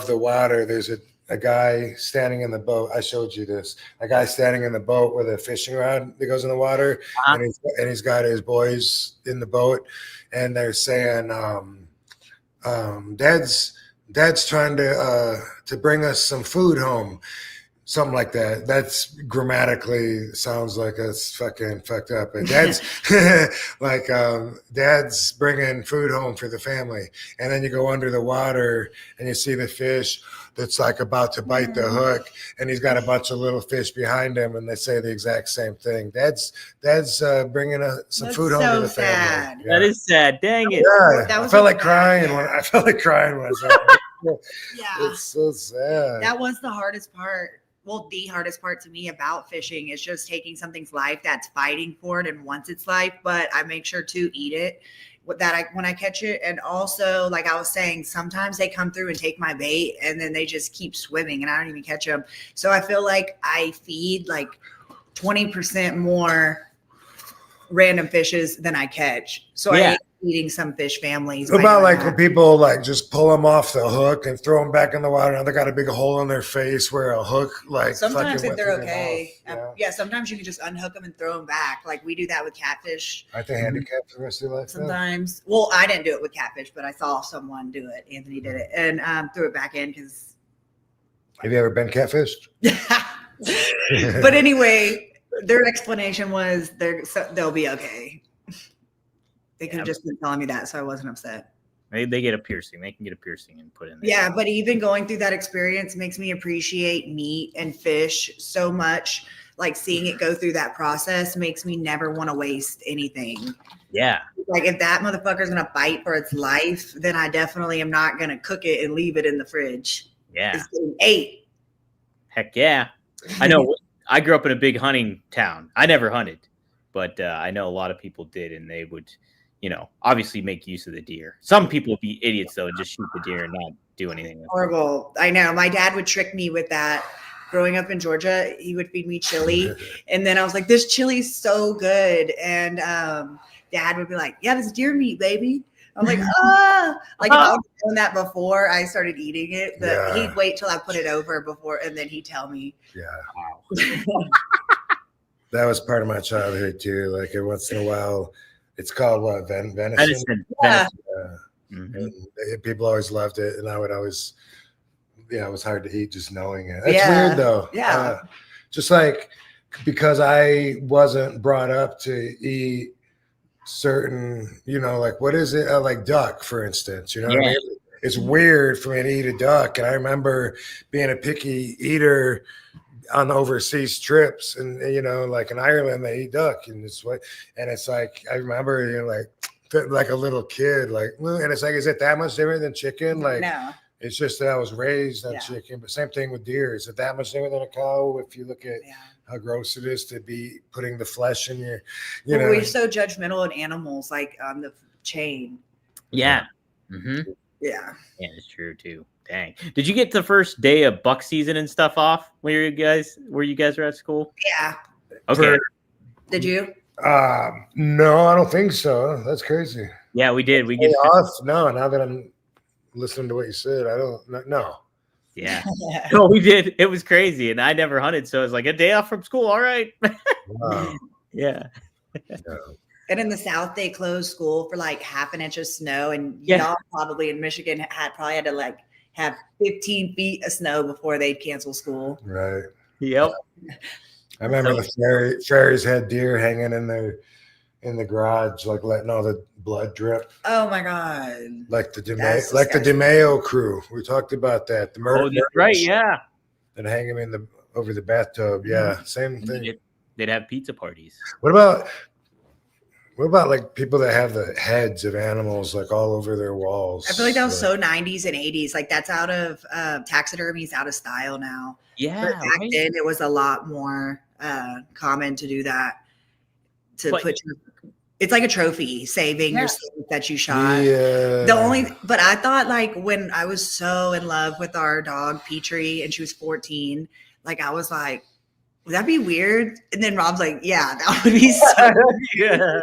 the water, there's a guy standing in the boat. I showed you this. A guy standing in the boat with a fishing rod that goes in the water, and he's got his boys in the boat, and they're saying, Dad's trying to bring us some food home. Something like that. That's grammatically sounds like it's fucking fucked up. But Dad's like, Dad's bringing food home for the family. And then you go under the water and you see the fish that's like about to bite the hook, and he's got a bunch of little fish behind him, and they say the exact same thing. Dad's bringing some food home to the family. Yeah. That is sad. Dang it. Yeah, I felt like crying when I saw it. Yeah, it's so sad. That was the hardest part. Well, the hardest part to me about fishing is just taking something's life that's fighting for it and wants its life, but I make sure to eat it when I catch it. And also, like I was saying, sometimes they come through and take my bait and then they just keep swimming and I don't even catch them. So I feel like I feed like 20% more random fishes than I catch. So I hate eating some fish families. What about like when people like just pull them off the hook and throw them back in the water and they got a big hole in their face where a hook like sometimes if they're okay. Sometimes you can just unhook them and throw them back. Like we do that with catfish. Aren't they handicapped for the rest of their life? Sometimes. Though? Well, I didn't do it with catfish, but I saw someone do it. Anthony did it and threw it back in because. Have you ever been catfished? But anyway, their explanation was they'll be okay. They could have just been telling me that, so I wasn't upset. They get a piercing. They can get a piercing and put in there. Yeah, but even going through that experience makes me appreciate meat and fish so much. Like seeing it go through that process makes me never want to waste anything. Yeah. Like if that motherfucker's going to fight for its life, then I definitely am not going to cook it and leave it in the fridge. Yeah. It's getting ate. Heck yeah. I know. I grew up in a big hunting town. I never hunted, but I know a lot of people did, and they would – obviously make use of the deer. Some people would be idiots though and just shoot the deer and not do anything with Horrible. I know. My dad would trick me with that. Growing up in Georgia, he would feed me chili. And then I was like, this chili's so good. And Dad would be like, yeah, this deer meat, baby. I'm like, like if I was doing that before I started eating it, but he'd wait till I put it over before and then he'd tell me. Yeah. That was part of my childhood too. Like every once in a while, it's called what? Venison. Yeah. And people always loved it, and I would always, it was hard to eat just knowing it. That's weird though. Yeah. Just like because I wasn't brought up to eat certain, like what is it? Like duck, for instance. You know what I mean? It's weird for me to eat a duck, and I remember being a picky eater on overseas trips, and like in Ireland they eat duck, and it's like I remember like a little kid, like, and it's like, is it that much different than chicken? Like, no, it's just that I was raised on chicken, but same thing with deer. Is it that much different than a cow? If you look at how gross it is to be putting the flesh in your, we're so judgmental in animals, like on the chain. Yeah. Mm-hmm. Yeah, it's true too. Dang. Did you get the first day of buck season and stuff off when you guys were at school? Yeah. Okay. Did you? No, I don't think so. That's crazy. Yeah, we did. We Day get off? No, now that I'm listening to what you said, I don't know. yeah. No, we did. It was crazy, and I never hunted, so it was like a day off from school. All right. Wow. Yeah. And in the South, they closed school for like half an inch of snow, and Yeah. y'all probably in Michigan probably had to like have 15 feet of snow before they'd cancel school. Right. Yep. I remember the fairies had deer hanging in the garage, like letting all the blood drip. Oh my god! Like the That's DeMayo crew. We talked about that. The murder. Oh, that's right. Yeah. And hang them in over the bathtub. Yeah, same thing. They'd have pizza parties. What about like people that have the heads of animals like all over their walls? I feel like that was so 90s and 80s. Like that's out of taxidermy's out of style now. Yeah. But back then it was a lot more common to do that. It's like a trophy, saving your snake that you shot. Yeah. But I thought like when I was so in love with our dog Petrie and she was 14, like I was like, would that be weird? And then Rob's like, yeah, that would be so Yeah.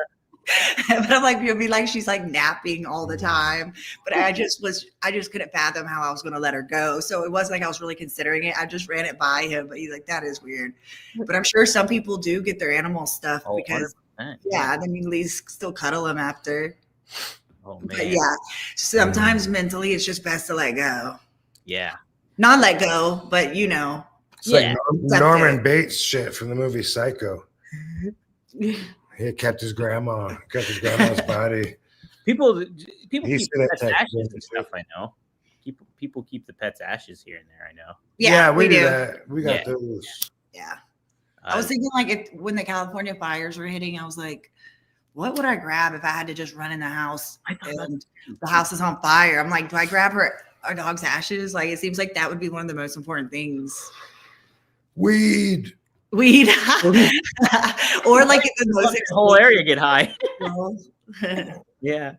But I'm like, you'll be like, she's like napping all the time. But I just couldn't fathom how I was going to let her go. So it wasn't like I was really considering it. I just ran it by him. But he's like, that is weird. But I'm sure some people do get their animal stuff because, 100%. then you at least still cuddle them after. Oh, man. But yeah, sometimes mentally it's just best to let go. Yeah. Not let go, but you know. It's like Norman Bates shit from the movie Psycho. He kept his grandma's body. People keep He's pets' gonna ashes and stuff. I know. People keep the pets' ashes here and there. I know. Yeah, we do that. We got those. Yeah. I was thinking like when the California fires were hitting, I was like, what would I grab if I had to just run in the house and the house is on fire? I'm like, do I grab our dog's ashes? Like, it seems like that would be one of the most important things. Weed. Or like the most whole area get high. Yeah.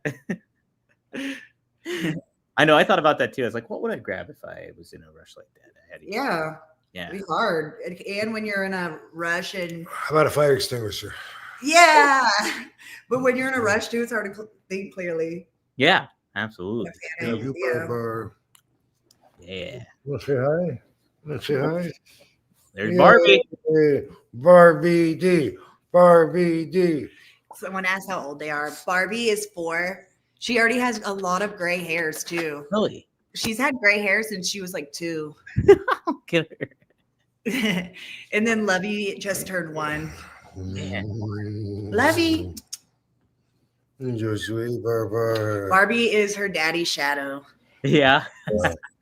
I know. I thought about that too. I was like, what would I grab if I was in a rush like that? Yeah. It'd be hard. And when you're in a rush and how about a fire extinguisher? Yeah. But when you're in a rush too, it's hard to think clearly. Yeah, absolutely. Yeah. Let's say hi. Let's say hi. There's Barbie. Barbie D. Barbie D. Someone asked how old they are. Barbie is 4. She already has a lot of gray hairs too. Really? She's had gray hair since she was like 2. Get her. And then Lovey just turned 1. Yeah. Lovey. Barbie is her daddy's shadow. Yeah.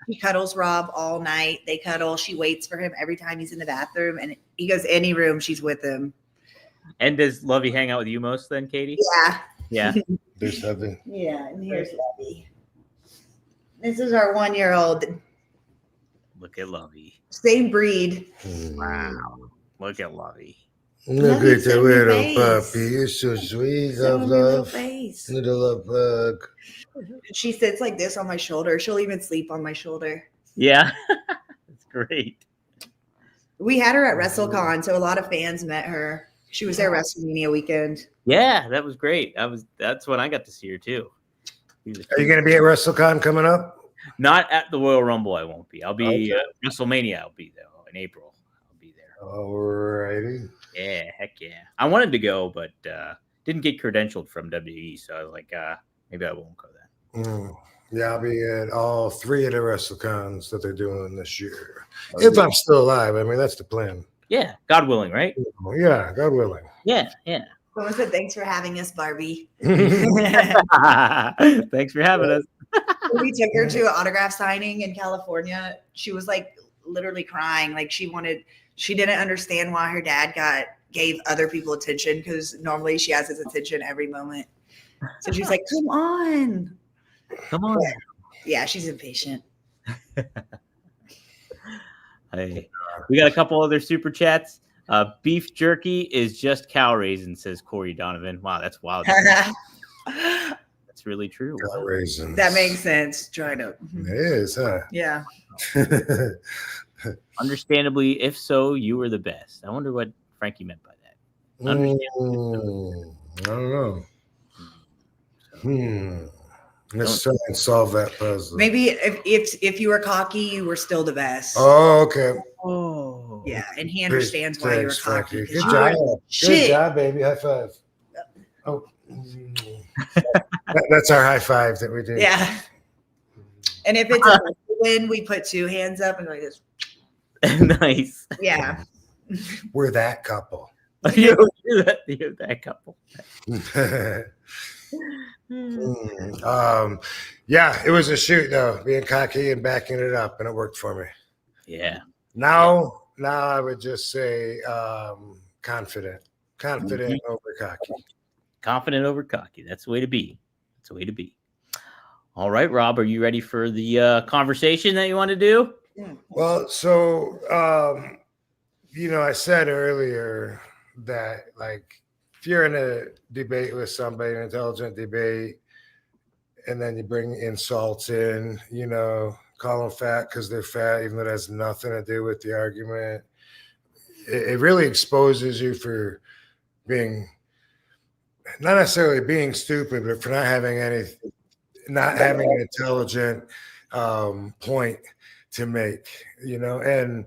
He cuddles Rob all night. They cuddle. She waits for him every time he's in the bathroom, and he goes any room, she's with him. And does Lovey hang out with you most then, Katie? Yeah. Yeah. There's Lovey. Yeah, and here's Lovey. This is our 1-year-old. Look at Lovey. Same breed. Wow. Look at Lovey. Look at the little puppy. You're so sweet. Love. Little love bug. She sits like this on my shoulder. She'll even sleep on my shoulder. Yeah. That's great. We had her at WrestleCon, so a lot of fans met her. She was there WrestleMania weekend. Yeah, that was great. That's when I got to see her too. Are you going to be at WrestleCon coming up? Not at the Royal Rumble. I won't be. I'll be WrestleMania. I'll be there in April. I'll be there. Alrighty. Yeah, heck yeah. I wanted to go, but didn't get credentialed from WWE, so I was like, maybe I won't go then. Yeah, I'll be at all 3 of the WrestleCons that they're doing this year. If I'm still alive. I mean, that's the plan. Yeah, God willing, right? Yeah, God willing. Yeah. Someone said, thanks for having us, Barbie. Thanks for having us. We took her to an autograph signing in California. She was like literally crying. Like she didn't understand why her dad gave other people attention, because normally she has his attention every moment. So she's like, come on. Yeah, she's impatient. Hey, we got a couple other super chats. Beef jerky is just cow raisin, says Corey Donovan. Wow, that's wild. That's really true. Cow raisins. That makes sense. Try to. It is, huh? Yeah. Understandably, if so, you were the best. I wonder what Frankie meant by that. I don't know. Let's try and solve that puzzle. Maybe if you were cocky, you were still the best. Oh, okay. Oh, Yeah, and he understands why you were cocky. Good job. Good job, baby. High five. Oh, that's our high five that we do. Yeah. And if it's a win, we put 2 hands up and like this. Nice. Yeah. We're that couple. You're that couple. Yeah, it was a shoot though, being cocky and backing it up, and it worked for me. Yeah. Now I would just say confident over cocky. Confident over cocky. That's the way to be. That's the way to be. All right, Rob, are you ready for the conversation that you want to do? Well, so I said earlier that like if you're in a debate with somebody, an intelligent debate, and then you bring insults in, call them fat because they're fat, even though it has nothing to do with the argument. It really exposes you for being, not necessarily being stupid, but for not having an intelligent point to make, and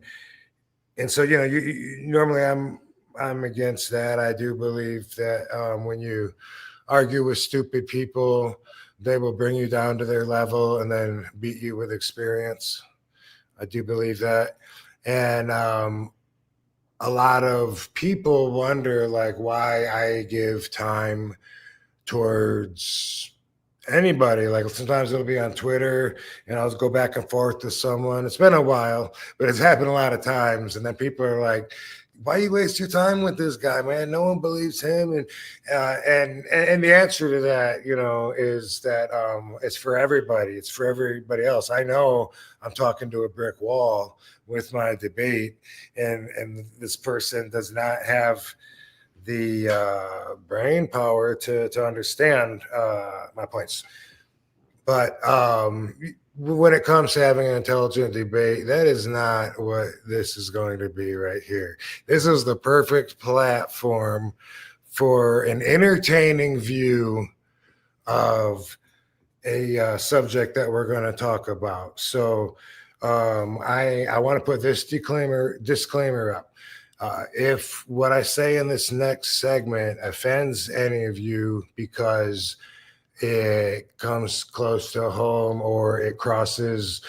so you normally I'm against that. I do believe that when you argue with stupid people, they will bring you down to their level and then beat you with experience. I do believe that. And a lot of people wonder like why I give time towards anybody. Like sometimes it'll be on Twitter and I'll go back and forth to someone. It's been a while, but it's happened a lot of times. And then people are like, why you waste your time with this guy, man? No one believes him. And the answer to that, is that it's for everybody. It's for everybody else. I know I'm talking to a brick wall with my debate, and this person does not have the brain power to understand my points. But when it comes to having an intelligent debate, that is not what this is going to be right here. This is the perfect platform for an entertaining view of a subject that we're going to talk about. So I want to put this disclaimer up. If what I say in this next segment offends any of you because it comes close to home or it crosses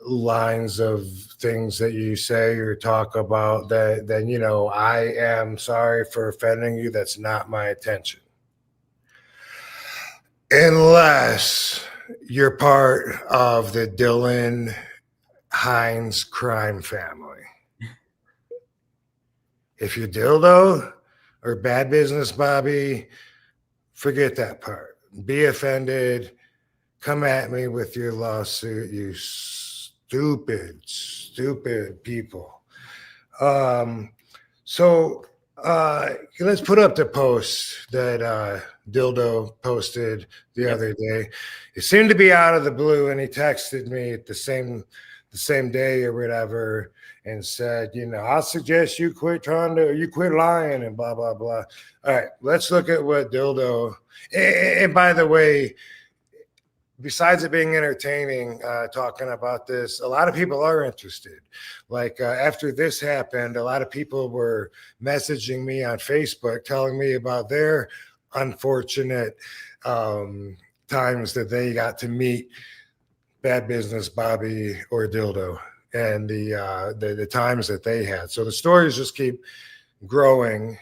lines of things that you say or talk about, then I am sorry for offending you. That's not my intention. Unless you're part of the Dylan Hines crime family. If you're Dildo or Bad Business Bobby, forget that part. Be offended. Come at me with your lawsuit, you stupid people. So let's put up the post that Dildo posted the other day. It seemed to be out of the blue, and he texted me at the same day or whatever and said, I'll suggest you quit lying and blah, blah, blah. All right, let's look at what Dildo, and by the way, besides it being entertaining, talking about this, a lot of people are interested. Like after this happened, a lot of people were messaging me on Facebook, telling me about their unfortunate times that they got to meet Bad Business Bobby or Dildo, and the times that they had. So the stories just keep growing.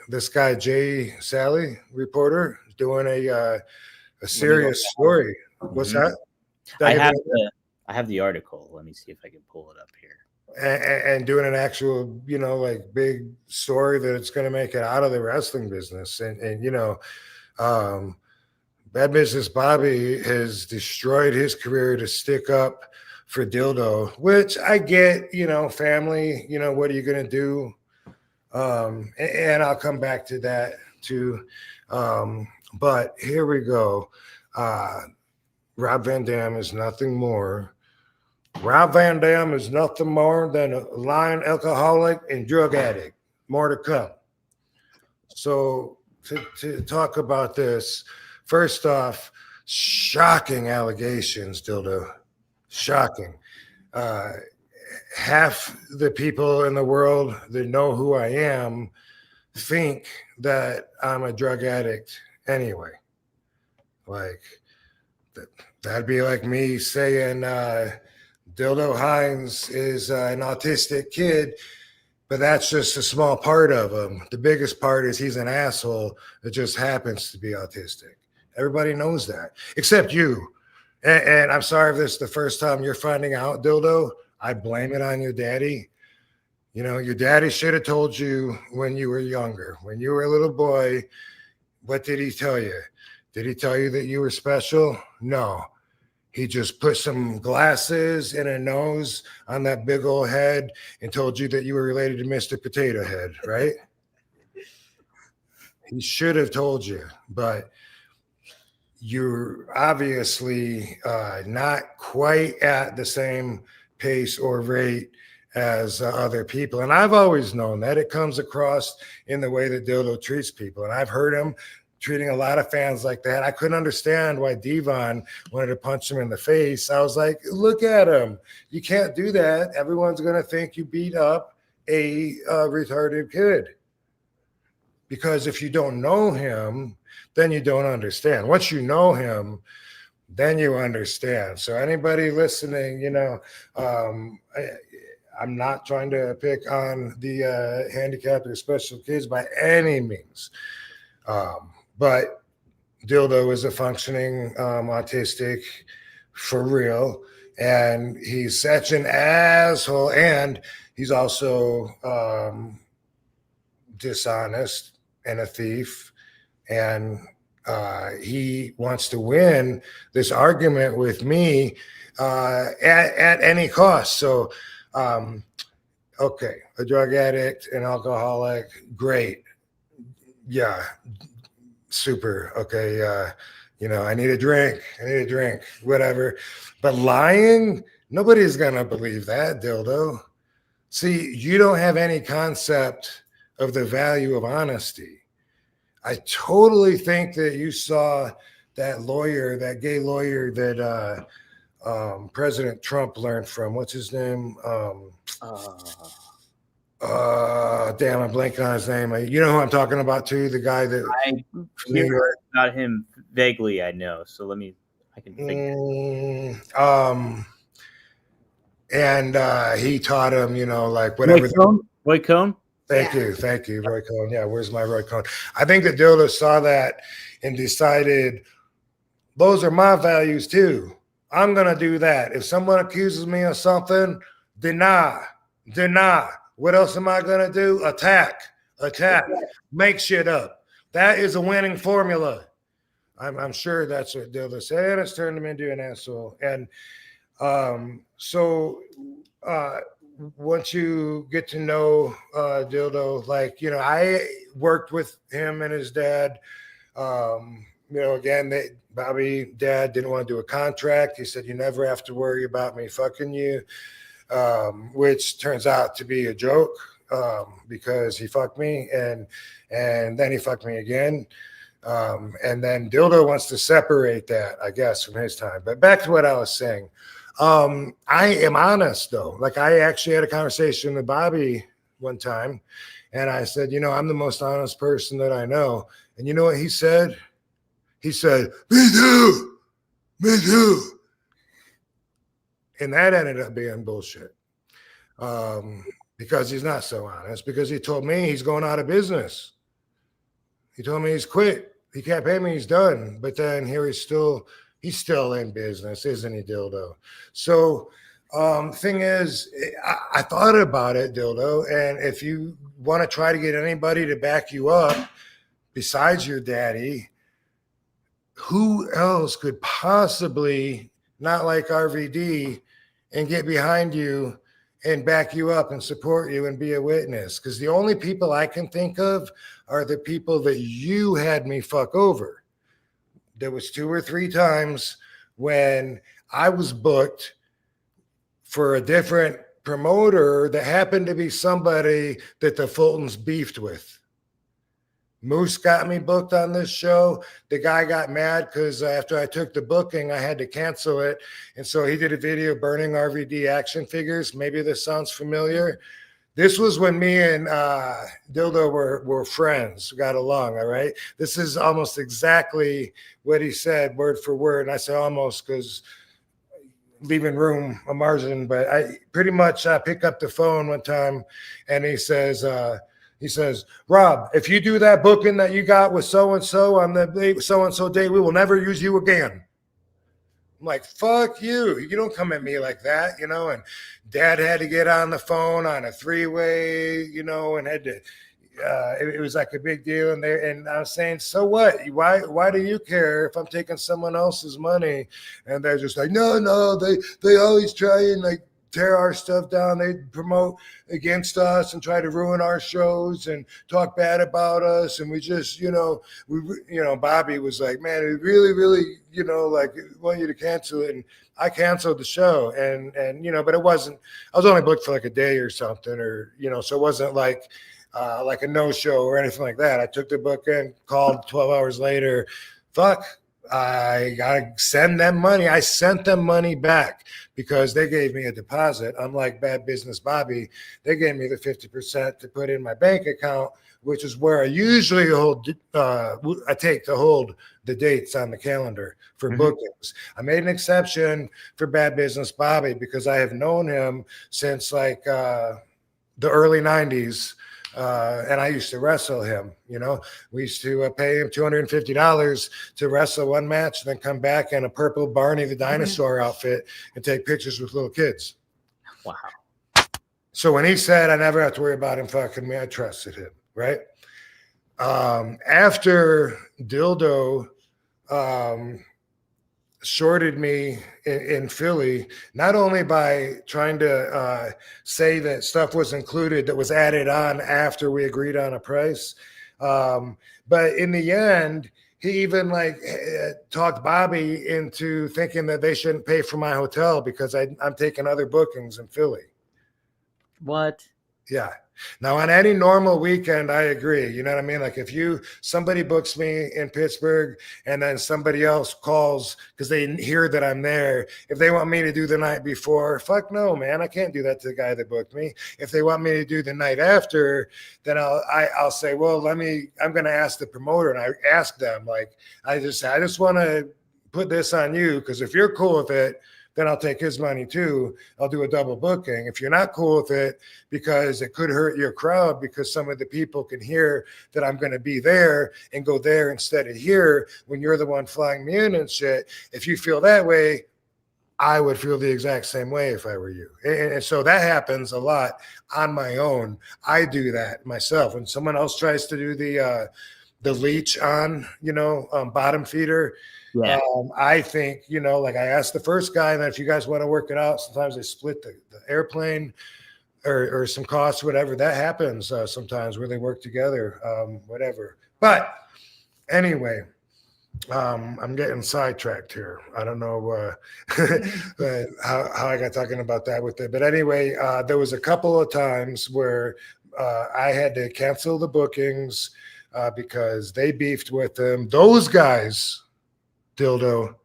This guy Jay Sally, reporter, doing a serious story. What's that? I have the article. Let me see if I can pull it up here. And doing an actual, big story that it's going to make it out of the wrestling business. And Bad Business Bobby has destroyed his career to stick up for Dildo, which I get, family, what are you going to do? And I'll come back to that too. But here we go. Rob Van Dam is nothing more. Rob Van Dam is nothing more than a lying alcoholic and drug addict. More to come. So to talk about this. First off, shocking allegations, Dildo. Shocking. Half the people in the world that know who I am think that I'm a drug addict anyway. Like, that'd be like me saying Dildo Hines is an autistic kid, but that's just a small part of him. The biggest part is he's an asshole that just happens to be autistic. Everybody knows that, except you. And I'm sorry if this is the first time you're finding out, Dildo. I blame it on your daddy. You know, your daddy should have told you when you were younger. When you were a little boy, what did he tell you? Did he tell you that you were special? No. He just put some glasses and a nose on that big old head and told you that you were related to Mr. Potato Head, right? He should have told you, but you're obviously not quite at the same pace or rate as other people. And I've always known that. It comes across in the way that Dildo treats people. And I've heard him treating a lot of fans like that. I couldn't understand why Devon wanted to punch him in the face. I was like, look at him. You can't do that. Everyone's going to think you beat up a retarded kid. Because if you don't know him, then you don't understand. Once you know him, then you understand. So anybody listening, you know, I'm not trying to pick on the handicapped or special kids by any means. But Dildo is a functioning autistic for real. And he's such an asshole. And he's also dishonest and a thief. And he wants to win this argument with me at any cost. So, okay, a drug addict, an alcoholic, great. Yeah, super. Okay, you know, I need a drink, whatever. But lying, nobody's gonna believe that, Dildo. See, you don't have any concept of the value of honesty. I totally think that you saw that lawyer, that gay lawyer that President Trump learned from. What's his name? Damn, I'm blanking on his name. You know who I'm talking about too? The guy that I hear about him vaguely, I know. So I can think. And he taught him, you know, like whatever. Roy Cohn? Thank you, Roy Cohn. Yeah, where's my Roy Cohn? I think that Dildo saw that and decided, those are my values too. I'm gonna do that. If someone accuses me of something, deny. What else am I gonna do? Attack. Make shit up. That is a winning formula. I'm sure that's what Dildo said, and it's turned him into an asshole. And once you get to know Dildo, like, you know, I worked with him and his dad. You know, again, Bobby dad didn't want to do a contract. He said, you never have to worry about me fucking you, which turns out to be a joke because he fucked me and then he fucked me again. And then Dildo wants to separate that, I guess, from his time. But back to what I was saying. I am honest though. Like, I actually had a conversation with Bobby one time and I said, you know, I'm the most honest person that I know. And you know what he said? He said, me too. And that ended up being bullshit. Because he's not so honest, because he told me he's going out of business. He told me he's quit. He can't pay me, he's done. But then here he's still in business, isn't he, Dildo? So thing is, I thought about it, Dildo, and if you want to try to get anybody to back you up besides your daddy, who else could possibly not like RVD and get behind you and back you up and support you and be a witness? Because the only people I can think of are the people that you had me fuck over. There was 2 or 3 times when I was booked for a different promoter that happened to be somebody that the Fultons beefed with. Moose got me booked on this show. The guy got mad because after I took the booking, I had to cancel it. And so he did a video burning RVD action figures. Maybe this sounds familiar. This was when me and Dildo were friends, got along, all right? This is almost exactly what he said, word for word. And I say almost because leaving room, a margin. But I pretty much pick up the phone one time and he says, Rob, if you do that booking that you got with so-and-so on the so-and-so day, we will never use you again. I'm like, fuck you. You don't come at me like that, you know? And Dad had to get on the phone on a three-way, you know, and had to, it was like a big deal. And I was saying, so what? Why do you care if I'm taking someone else's money? And they're just like, no, they always try and like tear our stuff down. They promote against us and try to ruin our shows and talk bad about us. And we just, Bobby was like, man, we really, like want you to cancel it. And I canceled the show and, but it wasn't, I was only booked for like a day or something or, so it wasn't like a no-show or anything like that. I took the book in, called 12 hours later. Fuck, I got to send them money. I sent them money back because they gave me a deposit. Unlike Bad Business Bobby, they gave me the 50% to put in my bank account, which is where I usually I take to hold the dates on the calendar for bookings. I made an exception for Bad Business Bobby because I have known him since like the early 90s. And I used to wrestle him, we used to pay him $250 to wrestle one match, and then come back in a purple Barney the dinosaur outfit and take pictures with little kids. Wow. So when he said, I never have to worry about him fucking me, I trusted him. Right. After Dildo, shorted me in Philly, not only by trying to say that stuff was included that was added on after we agreed on a price, but in the end, he even talked Bobby into thinking that they shouldn't pay for my hotel because I'm taking other bookings in Philly. What? Yeah. Now, on any normal weekend, I agree. You know what I mean? Like if somebody books me in Pittsburgh and then somebody else calls because they hear that I'm there. If they want me to do the night before, fuck no, man. I can't do that to the guy that booked me. If they want me to do the night after, then I'll say, well, I'm going to ask the promoter. And I ask them, I just want to put this on you because if you're cool with it, then I'll take his money too. I'll do a double booking. If you're not cool with it because it could hurt your crowd because some of the people can hear that I'm going to be there and go there instead of here when you're the one flying me in and shit. If you feel that way, I would feel the exact same way if I were you. And so that happens a lot on my own. I do that myself. When someone else tries to do the leech on, bottom feeder, yeah. I think, I asked the first guy that if you guys want to work it out, sometimes they split the airplane or some costs, whatever. That happens sometimes where they work together, whatever. But anyway, I'm getting sidetracked here. I don't know how I got talking about that with it. But anyway, there was a couple of times where I had to cancel the bookings because they beefed with them. Those guys, Dildo,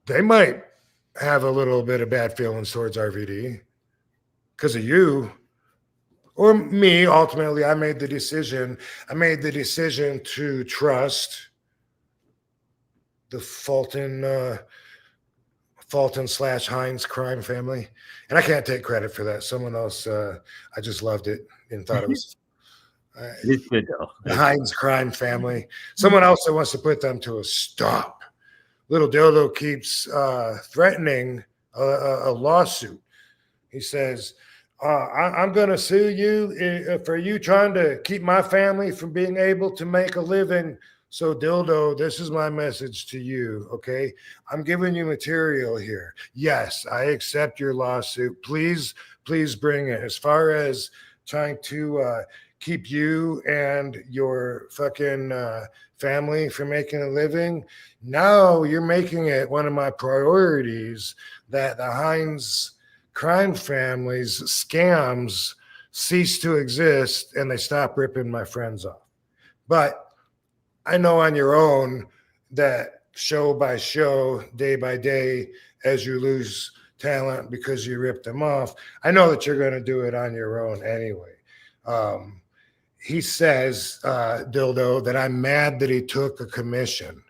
they might have a little bit of bad feelings towards RVD because of you or me. Ultimately, I made the decision to trust the Fulton/Hines crime family. And I can't take credit for that. Someone else, I just loved it and thought it was It's good though. The Hines crime family. Someone else that wants to put them to a stop. Little Dildo keeps threatening a lawsuit. He says, I'm going to sue you for you trying to keep my family from being able to make a living. So Dildo, this is my message to you, okay? I'm giving you material here. Yes, I accept your lawsuit. Please bring it. As far as trying to keep you and your fucking family from making a living. Now you're making it one of my priorities that the Hines crime family's scams cease to exist and they stop ripping my friends off. But I know on your own that show by show, day by day, as you lose talent because you ripped them off, I know that you're going to do it on your own anyway. He says, Dildo, that I'm mad that he took a commission.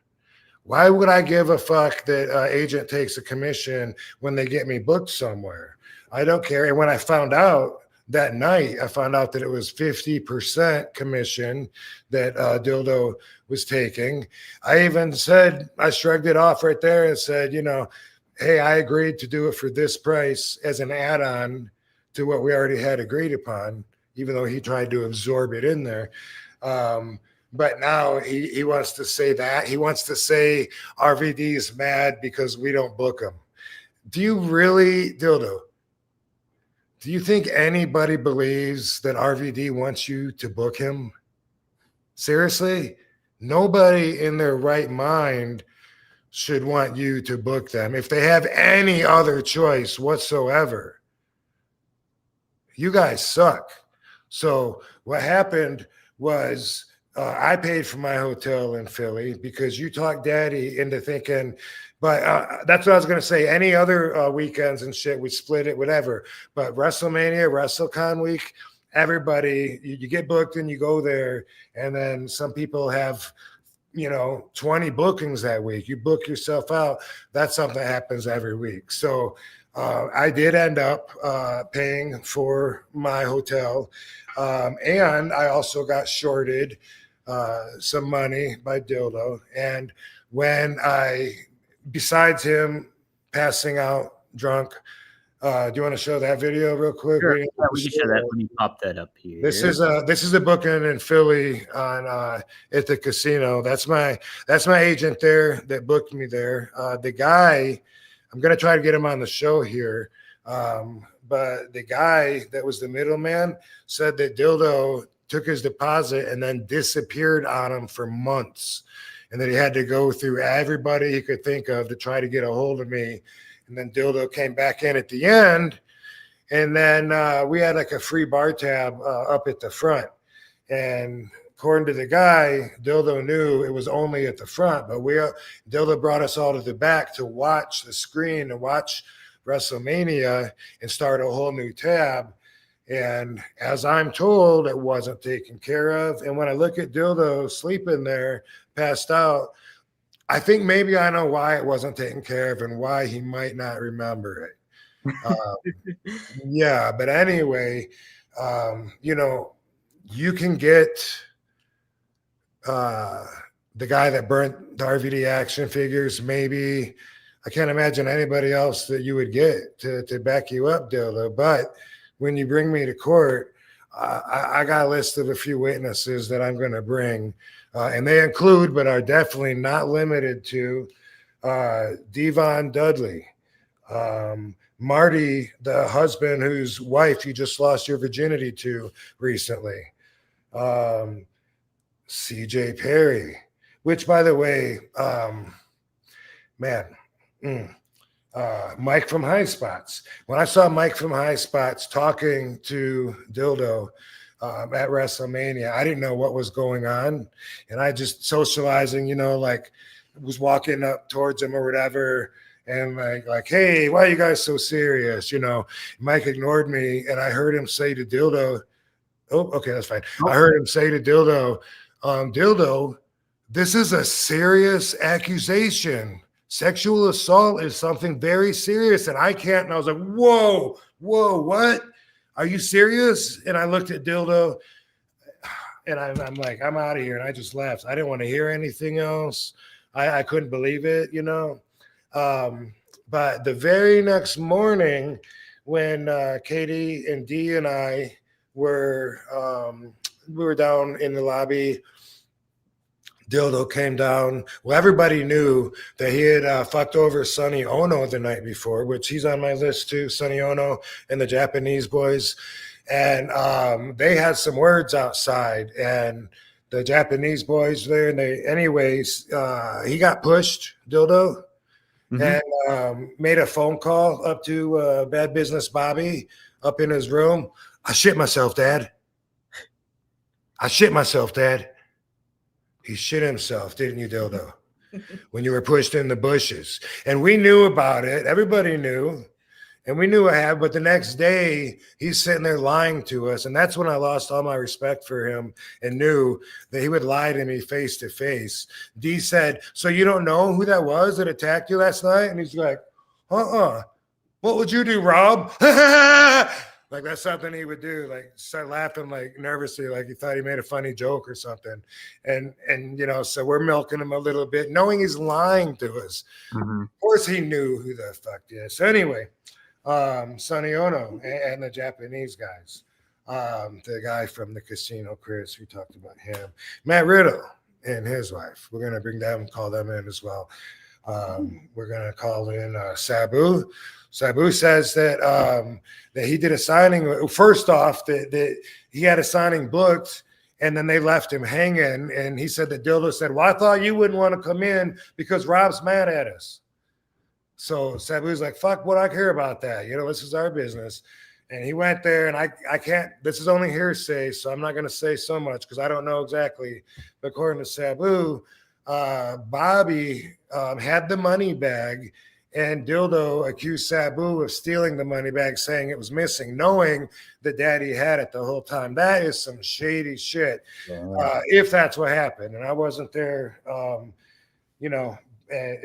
Why would I give a fuck that agent takes a commission when they get me booked somewhere? I don't care. And when I found out that night, I found out that it was 50% commission that Dildo was taking. I even said, I shrugged it off right there and said, you know, hey, I agreed to do it for this price as an add-on to what we already had agreed upon, even though he tried to absorb it in there. But now he wants to say that. He wants to say RVD is mad because we don't book him. Do you really, Dildo, do you think anybody believes that RVD wants you to book him? Seriously? Nobody in their right mind should want you to book them if they have any other choice whatsoever. You guys suck. So what happened was I paid for my hotel in Philly because you talked Daddy into thinking, but that's what I was going to say. Any other weekends and shit, we split it, whatever. But WrestleMania, WrestleCon week, everybody, you get booked and you go there. And then some people have, 20 bookings that week. You book yourself out. That's something that happens every week. So I did end up paying for my hotel. And I also got shorted some money by Dildo. And when besides him passing out drunk, do you want to show that video real quick? Sure. Yeah, we can show that. Let me pop that up here. This is a booking in Philly on at the casino. That's my agent there that booked me there. The guy, I'm gonna try to get him on the show here. But the guy that was the middleman said that Dildo took his deposit and then disappeared on him for months, and that he had to go through everybody he could think of to try to get a hold of me. And then Dildo came back in at the end, and then we had like a free bar tab up at the front. And according to the guy, Dildo knew it was only at the front, but Dildo brought us all to the back to watch the screen and watch WrestleMania and start a whole new tab. And as I'm told, it wasn't taken care of. And when I look at Dildo sleeping there, passed out, I think maybe I know why it wasn't taken care of and why he might not remember it. Yeah, but anyway, you can get the guy that burnt the RVD action figures. Maybe I can't imagine anybody else that you would get to back you up, Dildo. But when you bring me to court, I got a list of a few witnesses that I'm going to bring. And they include, but are definitely not limited to, Devon Dudley, Marty, the husband whose wife you just lost your virginity to recently, CJ Perry, which, by the way, Mike from High Spots. When I saw Mike from High Spots talking to Dildo at WrestleMania, I didn't know what was going on, and I just socializing, like was walking up towards him or whatever, and like, hey, why are you guys so serious? Mike ignored me, and I heard him say to Dildo, oh, okay, that's fine. I heard him say to Dildo, Dildo, this is a serious accusation. Sexual assault is something very serious, and I can't. And I was like, whoa, what? Are you serious? And I looked at Dildo, and I'm like, I'm out of here. And I just left. I didn't want to hear anything else. I couldn't believe it, But the very next morning, when Katie and Dee and I were down in the lobby, Dildo came down. Well, everybody knew that he had fucked over Sonny Ono the night before, which he's on my list too, Sonny Ono and the Japanese boys. And they had some words outside, and the Japanese boys there. And he got pushed, Dildo, and made a phone call up to Bad Business Bobby up in his room. I shit myself, Dad. I shit myself, Dad. He shit himself, didn't you, Dildo? When you were pushed in the bushes. And we knew about it. Everybody knew. And we knew what happened. But the next day, he's sitting there lying to us. And that's when I lost all my respect for him and knew that he would lie to me face to face. D said, so you don't know who that was that attacked you last night? And he's like, what would you do, Rob? Like that's something he would do, like start laughing like nervously, like he thought he made a funny joke or something. And you know, so we're milking him a little bit, knowing he's lying to us. Mm-hmm. Of course he knew who the fuck did. So anyway, Sonny Ono and the Japanese guys, the guy from the casino, Chris, we talked about him. Matt Riddle and his wife. We're gonna bring them, call them in as well. We're gonna call in Sabu. Sabu says that that he did a signing. First off, that he had a signing booked, and then they left him hanging. And he said that Dildo said, "Well, I thought you wouldn't want to come in because Rob's mad at us." So Sabu's like, "Fuck, what I care about that? You know, this is our business." And he went there, and I can't. This is only hearsay, so I'm not going to say so much because I don't know exactly. But according to Sabu, Bobby had the money bag. And Dildo accused Sabu of stealing the money bag, saying it was missing, knowing that Daddy had it the whole time. That is some shady shit, if that's what happened. And I wasn't there, you know,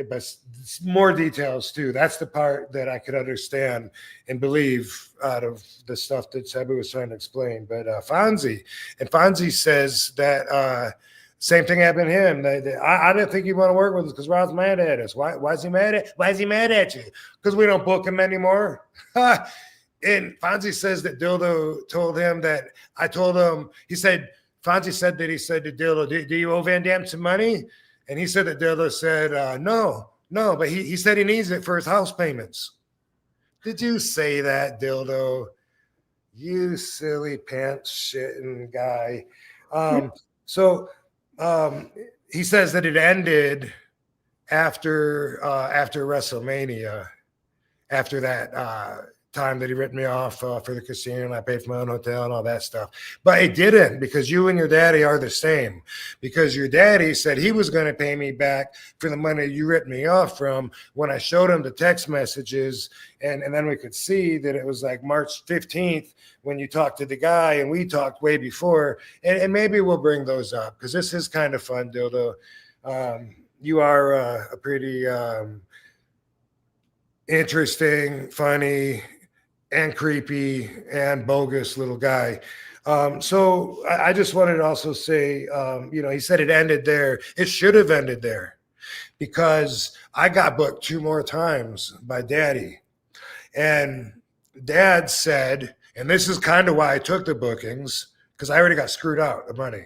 but more details too. That's the part that I could understand and believe out of the stuff that Sabu was trying to explain. But Fonzie says that same thing happened to him. I didn't think you want to work with us because Rob's mad at us. Why is he mad at you? Because we don't book him anymore. And Fonzie says that Dildo told him that I told him, Fonzie said that he said to Dildo, do you owe Van Damme some money? And he said that Dildo said, no, but he said he needs it for his house payments. Did you say that, Dildo? You silly pants shitting guy. He says that it ended after WrestleMania, after that time that he ripped me off for the casino and I paid for my own hotel and all that stuff. But it didn't, because you and your daddy are the same. Because your daddy said he was going to pay me back for the money you ripped me off from when I showed him the text messages. And then we could see that it was like March 15th when you talked to the guy, and we talked way before. And maybe we'll bring those up because this is kind of fun, Dildo. You are a pretty interesting, funny, and creepy and bogus little guy. So I just wanted to also say, you know, he said it ended there. It should have ended there because I got booked 2 more times by Daddy. And Dad said, and this is kind of why I took the bookings, because I already got screwed out of money.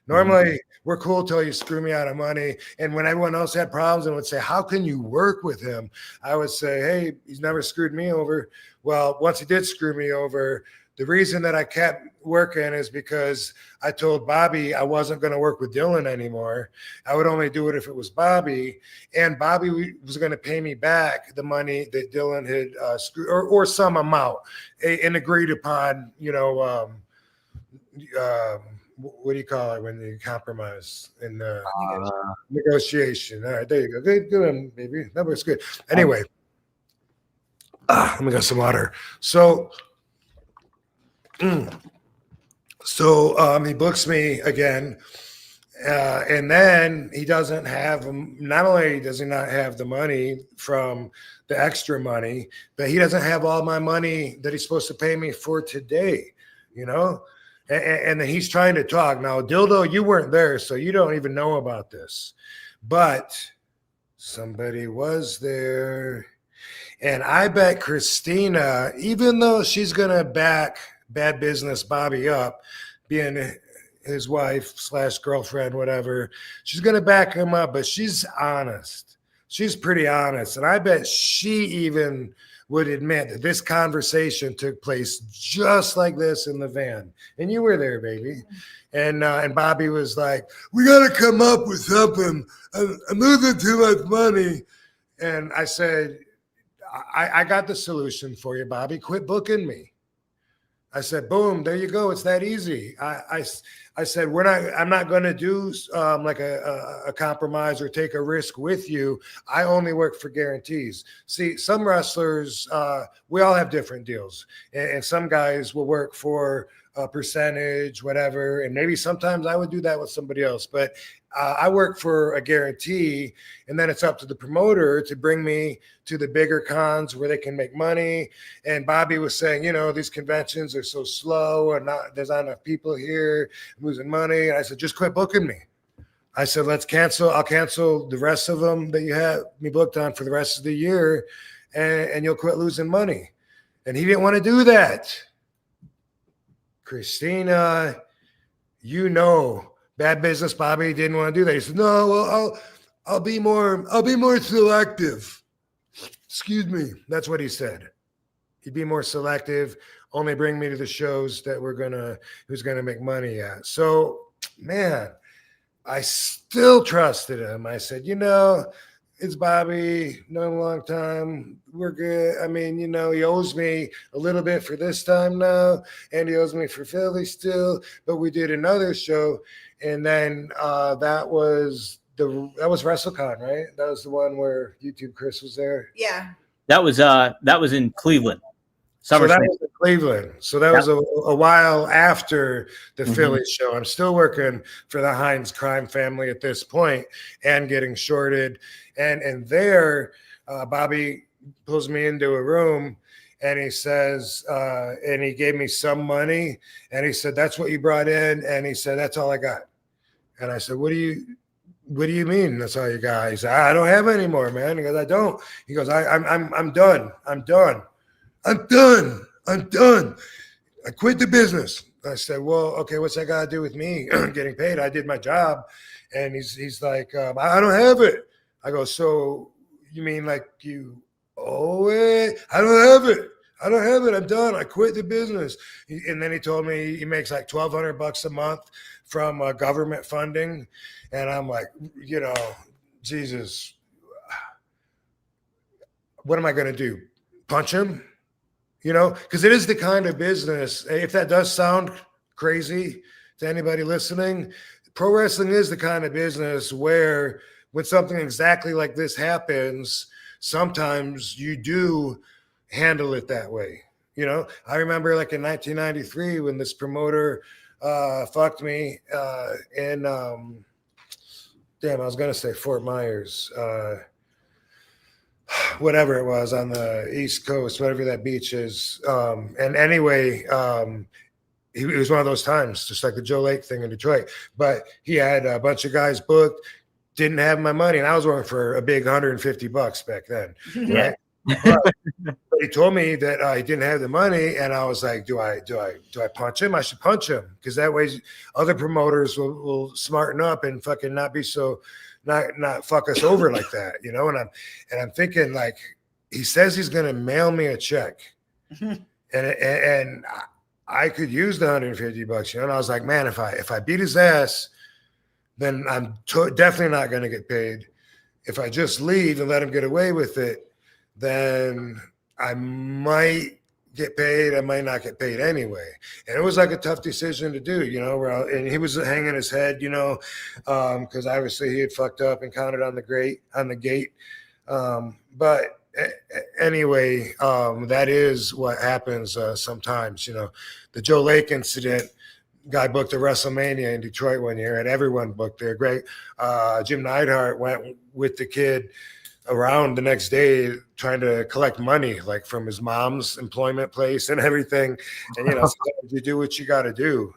Normally, we're cool till you screw me out of money. And when everyone else had problems and would say, how can you work with him? I would say, hey, he's never screwed me over. Well, once he did screw me over, the reason that I kept working is because I told Bobby I wasn't going to work with Dylan anymore. I would only do it if it was Bobby. And Bobby was going to pay me back the money that Dylan had screwed, or some amount, and agreed upon, you know, what do you call it when you compromise in the negotiation? All right, there you go. Good one, baby. That was good. Anyway, let me get some water. So he books me again, and then he doesn't have. Not only does he not have the money from the extra money, but he doesn't have all my money that he's supposed to pay me for today. You know. And then he's trying to talk. Now, Dildo, you weren't there, so you don't even know about this. But somebody was there. And I bet Christina, even though she's going to back Bad Business Bobby up, being his wife / girlfriend, whatever, she's going to back him up, but she's honest. She's pretty honest. And I bet she even would admit that this conversation took place just like this in the van. And you were there, baby. And Bobby was like, we got to come up with something. I'm losing too much money. And I said, I got the solution for you, Bobby. Quit booking me. I said, boom, there you go. It's that easy. I said, I'm not going to do like a compromise or take a risk with you. I only work for guarantees. See, some wrestlers, we all have different deals, and some guys will work for a percentage, whatever. And maybe sometimes I would do that with somebody else, but I work for a guarantee, and then it's up to the promoter to bring me to the bigger cons where they can make money. And Bobby was saying, these conventions are so slow and there's not enough people here, I'm losing money. And I said, just quit booking me. I said, I'll cancel the rest of them that you have me booked on for the rest of the year, and you'll quit losing money. And he didn't want to do that. Christina, bad business Bobby didn't want to do that. He said, no, well, I'll be more selective. Excuse me. That's what he said. He'd be more selective, only bring me to the shows that who's gonna make money at. So, man, I still trusted him. I said, it's Bobby, known him a long time. We're good. I mean, he owes me a little bit for this time now, and he owes me for Philly still. But we did another show, and then that was WrestleCon, right? That was the one where YouTube Chris was there. Yeah. That was in Cleveland. So that was in Cleveland. So that was a while after the Philly show. I'm still working for the Hines crime family at this point and getting shorted. And there, Bobby pulls me into a room and he says, and he gave me some money. And he said, that's what you brought in. And he said, that's all I got. And I said, what do you mean that's all you got? He said, I don't have any more, man. He goes, I don't. He goes, I'm done. I'm done. I quit the business. I said, well, okay, what's that got to do with me getting paid? I did my job. And he's like, I don't have it. I go, so you mean like you owe it? I don't have it. I'm done. I quit the business. And then he told me he makes like $1,200 a month from government funding. And I'm like, Jesus, what am I going to do? Punch him? Because it is the kind of business, if that does sound crazy to anybody listening, pro wrestling is the kind of business where when something exactly like this happens, sometimes you do handle it that way. I remember like in 1993 when this promoter fucked me in, I was going to say Fort Myers, whatever it was on the East Coast, whatever that beach is. And anyway, it was one of those times, just like the Joe Lake thing in Detroit. But he had a bunch of guys booked, didn't have my money, and I was working for a big $150 back then, right? But he told me that he didn't have the money, and I was like, do I punch him? I should punch him, because that way other promoters will smarten up and fucking not be so. Not fuck us over like that, and I'm thinking like he says he's gonna mail me a check, and I could use the $150, and I was like, man, if I beat his ass, then I'm definitely not gonna get paid. If I just leave and let him get away with it, then I might get paid. I might not get paid anyway. And it was like a tough decision to do, and he was hanging his head, because obviously he had fucked up and counted on the gate. But anyway, that is what happens sometimes, the Joe Lake incident. Guy booked a WrestleMania in Detroit one year, and everyone booked there. Great. Jim Neidhart went with the kid around the next day trying to collect money, like from his mom's employment place and everything. And, sometimes you do what you got to do,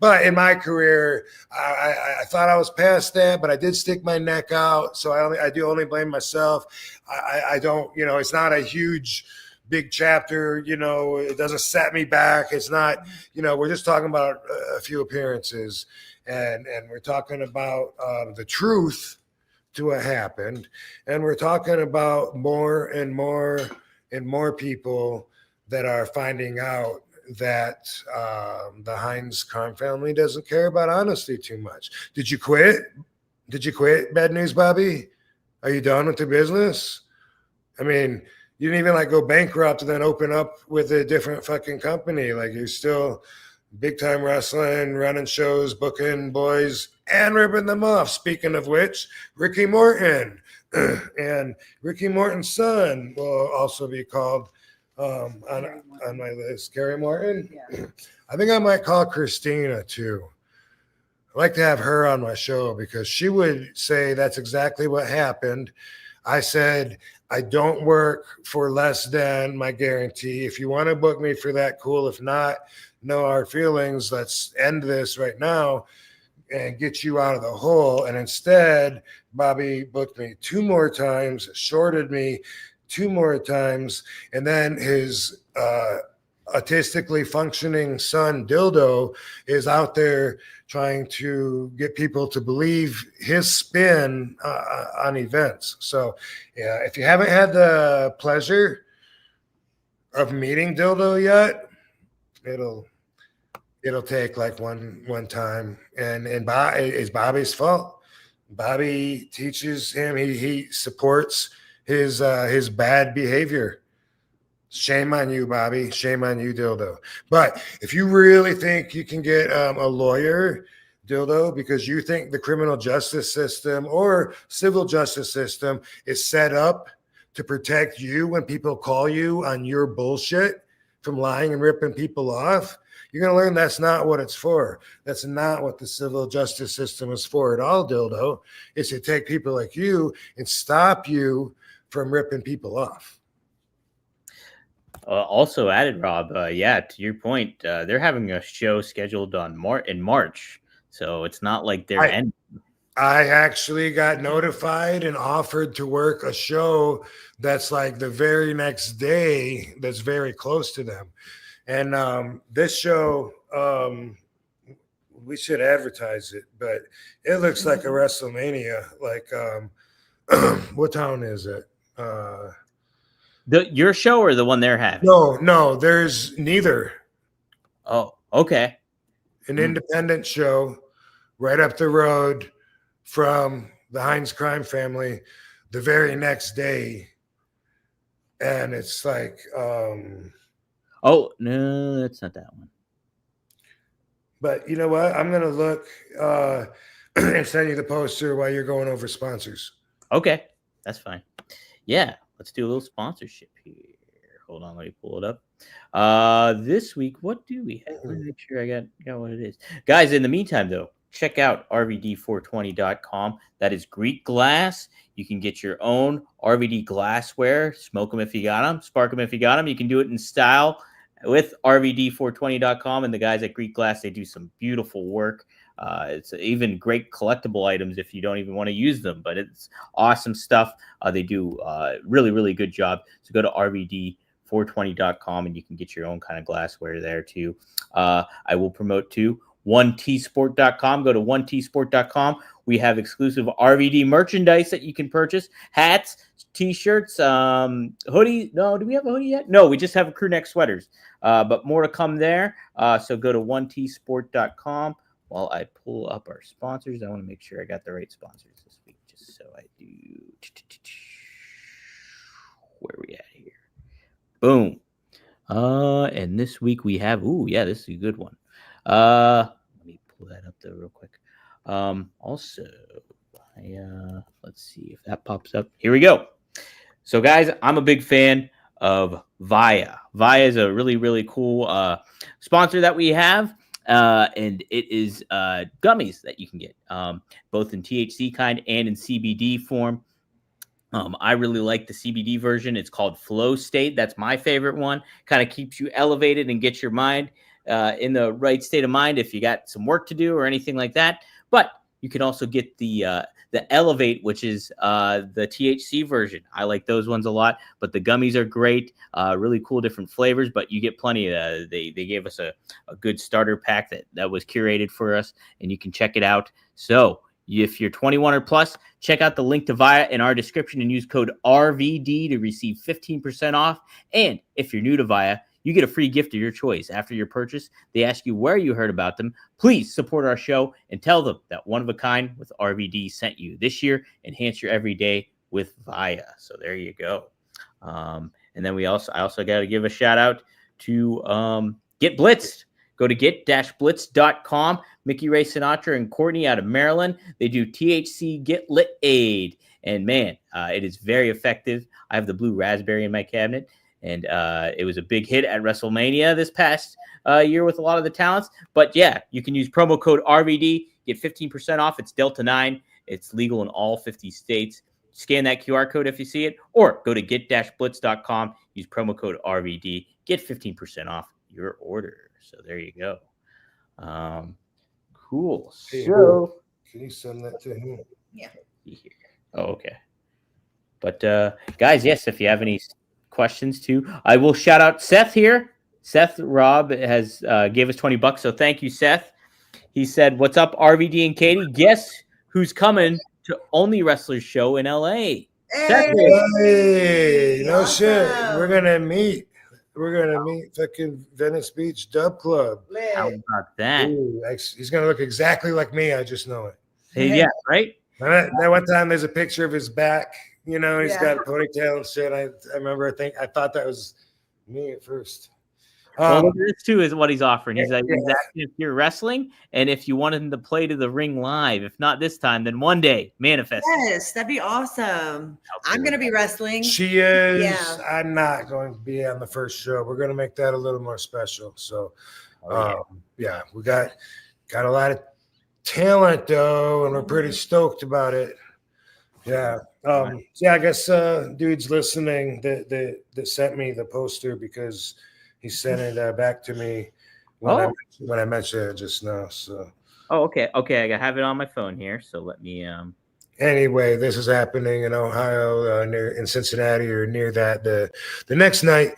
But in my career, I thought I was past that, but I did stick my neck out. So I do only blame myself. I don't, it's not a huge, big chapter, it doesn't set me back. It's not, we're just talking about a few appearances and we're talking about the truth to what happened, and we're talking about more and more people that are finding out that the Hines crime family doesn't care about honesty too much. Did you quit? Bad news, Bobby? Are you done with the business? I mean, You didn't even like go bankrupt and then open up with a different fucking company. Like you're still big time wrestling, running shows, booking boys, and ripping them off. Speaking of which, Ricky Morton and Ricky Morton's son will also be called on my list. Gary Morton. Yeah. I think I might call Christina too. I'd like to have her on my show because she would say that's exactly what happened. I said, I don't work for less than my guarantee. If you want to book me for that, cool. If not, no hard feelings. Let's end this right now and get you out of the hole. And instead, Bobby booked me 2 more times, shorted me 2 more times, and then his autistically functioning son, Dildo, is out there trying to get people to believe his spin on events. So, yeah, if you haven't had the pleasure of meeting Dildo yet, it'll take like one time, and it's Bobby's fault. Bobby teaches him. He supports his bad behavior. Shame on you, Bobby. Shame on you, Dildo. But if you really think you can get a lawyer, Dildo, because you think the criminal justice system or civil justice system is set up to protect you when people call you on your bullshit from lying and ripping people off, you're going to learn that's not what it's for. That's not what the civil justice system is for at all, Dildo. It's to take people like you and stop you from ripping people off. Also added, Rob, yeah, to your point, they're having a show scheduled in March, so it's not like they're ending. I actually got notified and offered to work a show that's like the very next day that's very close to them. And this show, we should advertise it, but it looks like a WrestleMania. Like, what town is it? Your show or the one they're having? No, there's neither. Oh, okay. An independent show right up the road from the Hines crime family the very next day. And it's like, oh, no, that's not that one. But you know what? I'm going to look and send you the poster while you're going over sponsors. Okay, that's fine. Yeah, let's do a little sponsorship here. Hold on, let me pull it up. This week, what do we have? Let me make sure I got what it is. Guys, in the meantime, though, check out rvd420.com. That is Greek glass. You can get your own RVD glassware. Smoke them if you got them. Spark them if you got them. You can do it in style with rvd420.com. And the guys at Greek Glass, they do some beautiful work. It's even great collectible items if you don't even want to use them. But it's awesome stuff. They do really, really good job. So go to rvd420.com and you can get your own kind of glassware there too. I will promote too. 1tsport.com. Go to 1tsport.com. We have exclusive RVD merchandise that you can purchase. Hats, t-shirts, hoodies. No, do we have a hoodie yet? No, we just have crew neck sweaters. But more to come there. So go to 1tsport.com. While I pull up our sponsors, I want to make sure I got the right sponsors this week. Just so I do. Where are we at here? Boom. And this week we have, this is a good one. Let me pull that up there real quick. Also, let's see if that pops up. Here we go. So, guys, I'm a big fan of Via. Via is a really, really cool sponsor that we have. And it is gummies that you can get, both in THC kind and in CBD form. I really like the CBD version. It's called Flow State. That's my favorite one. Kind of keeps you elevated and gets your mind in the right state of mind if you got some work to do or anything like that. But you can also get the Elevate, which is the THC version. I like those ones a lot, but the gummies are great. Really cool different flavors, but you get plenty. They gave us a good starter pack that was curated for us, and you can check it out. So if you're 21 or plus, check out the link to Via in our description and use code RVD to receive 15% off. And if you're new to Via, you get a free gift of your choice. After your purchase, they ask you where you heard about them. Please support our show and tell them that One of a Kind with RVD sent you. This year, enhance your everyday with Via. So there you go. And then I also got to give a shout out to Get Blitzed. Go to get-blitz.com. Mickey Ray Sinatra and Courtney out of Maryland. They do THC Get Lit Aid. And man, it is very effective. I have the blue raspberry in my cabinet. And it was a big hit at WrestleMania this past year with a lot of the talents. But yeah, you can use promo code RVD. Get 15% off. It's Delta 9. It's legal in all 50 states. Scan that QR code if you see it. Or go to get-blitz.com. Use promo code RVD. Get 15% off your order. So there you go. Cool. Hey, so can you send that to him? Yeah. Oh, okay. But guys, yes, if you have any questions too, I will shout out Seth here. Seth Rob has gave us $20, so thank you, Seth. He said, "What's up, RVD and Katie? Guess who's coming to Only Wrestlers show in LA?" Hey, no shit. We're gonna meet. Fucking Venice Beach Dub Club. How about that? Ooh, he's gonna look exactly like me. I just know it. Hey, yeah, right. That one time, there's a picture of his back. You know, he's got a ponytail and shit. I remember. I thought that was me at first. Well, this too is what he's offering. He's like, he's asking if you're wrestling and if you want him to play to the ring live. If not this time, then one day manifest. Yes, that'd be awesome. I'm gonna be wrestling. She is. Yeah. I'm not going to be on the first show. We're gonna make that a little more special. So, yeah, we got a lot of talent though, and we're pretty stoked about it. Yeah. Yeah. I guess dude's listening that sent me the poster because he sent it back to me when I mentioned it just now. So. Oh, okay. Okay, I have it on my phone here. So let me. Anyway, this is happening in Ohio, in Cincinnati, or near that the next night,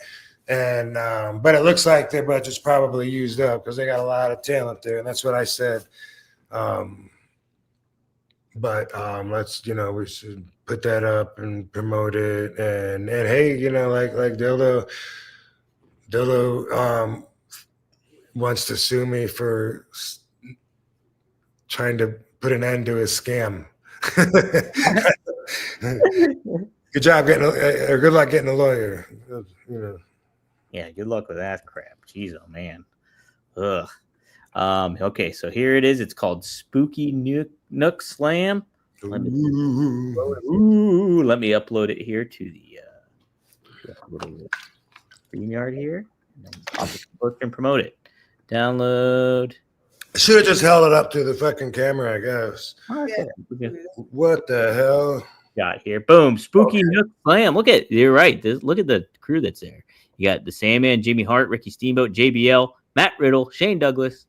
and but it looks like their budget's probably used up because they got a lot of talent there, and that's what I said. But let's we should put that up and promote it, and hey, like Dildo wants to sue me for trying to put an end to his scam. Good job or good luck getting a lawyer. Yeah, good luck with that crap. Jeez, oh man. Ugh. Okay, so here it is. It's called Spooky Nook Slam. Let me upload it here to the little StreamYard here. And then pop it and promote it. Download. I should have just held it up to the fucking camera, I guess. What the hell? Got here. Boom. Spooky Nook Slam. You're right. Look at the crew that's there. You got the Sandman, Jimmy Hart, Ricky Steamboat, JBL, Matt Riddle, Shane Douglas,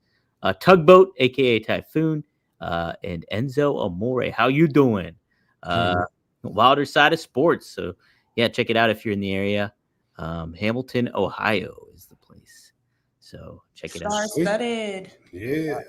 Tugboat, aka Typhoon, and Enzo Amore. How you doing? Wilder Side of Sports. So yeah, check it out if you're in the area. Hamilton, Ohio is the place. So check it out. Star-studded. Yeah.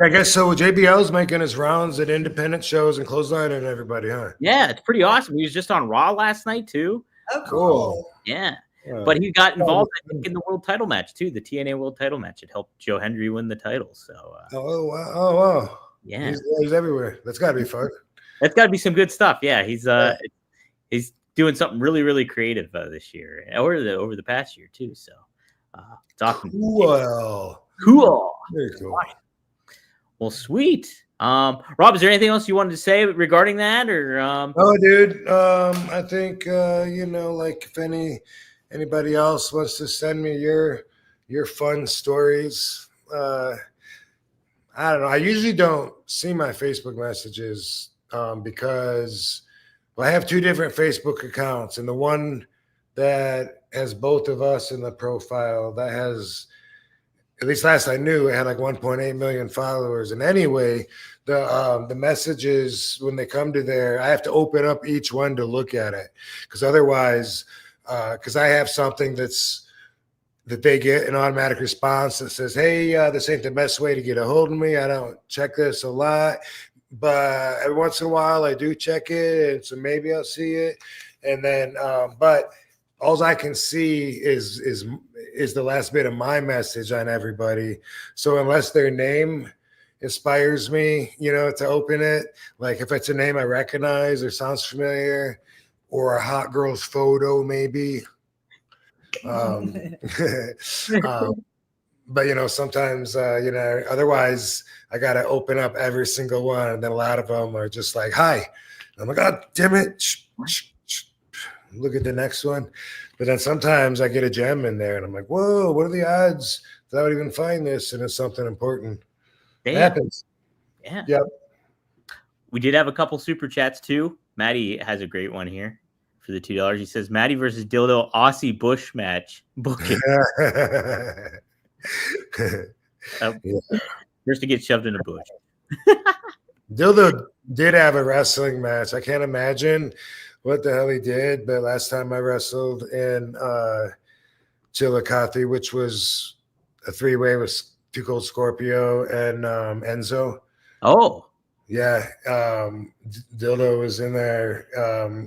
I guess so. JBL's making his rounds at independent shows and clothesline and everybody, huh? Yeah, it's pretty awesome. He was just on Raw last night too. Oh, cool. Yeah. But he got involved, I think, in the world title match too, the TNA world title match. It helped Joe Hendry win the title. So. Oh wow! Yeah, he's everywhere. That's got to be fun. That's got to be some good stuff. Yeah, he's doing something really, really creative this year, over the past year too. So it's awesome. Cool. Very cool. Well, sweet. Rob, is there anything else you wanted to say regarding that, or? Oh, dude. I think like if anybody else wants to send me your fun stories, I don't know. I usually don't see my Facebook messages because I have two different Facebook accounts, and the one that has both of us in the profile that has, at least last I knew, it had like 1.8 million followers. And anyway, the messages, when they come to there, I have to open up each one to look at it, because otherwise, because I have something that they get an automatic response that says, hey, this ain't the best way to get a hold of me. I don't check this a lot, but every once in a while I do check it, and so maybe I'll see it. And then, but all I can see is the last bit of my message on everybody. So unless their name inspires me, to open it, like if it's a name I recognize or sounds familiar, or a hot girl's photo, maybe, But sometimes otherwise I gotta open up every single one, and then a lot of them are just like, hi. I'm like, God damn it. Look at the next one. But then sometimes I get a gem in there and I'm like, whoa, what are the odds that I would even find this? And it's something important. It happens. Yeah. Yep. We did have a couple super chats too. Maddie has a great one here for the $2. He says, Maddie versus Dildo Aussie Bush match. Booking. First to get shoved in a bush. Dildo did have a wrestling match. I can't imagine what the hell he did, but last time I wrestled in Chillicothe, which was a 3-way with Too Cold Scorpio and Enzo. Oh. Yeah. Dildo was in there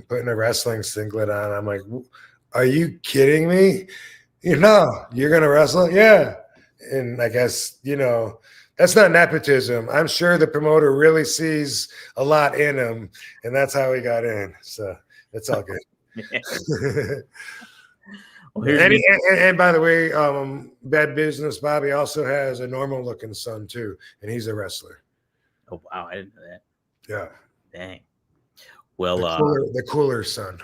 putting a wrestling singlet on. I'm like, are you kidding me? You're going to wrestle? Yeah. And I guess, that's not nepotism. I'm sure the promoter really sees a lot in him, and that's how he got in. So it's all good. Well, and by the way, Bad Business Bobby also has a normal looking son too, and he's a wrestler. Oh wow, I didn't know that. Yeah. Dang. Well, the cooler son.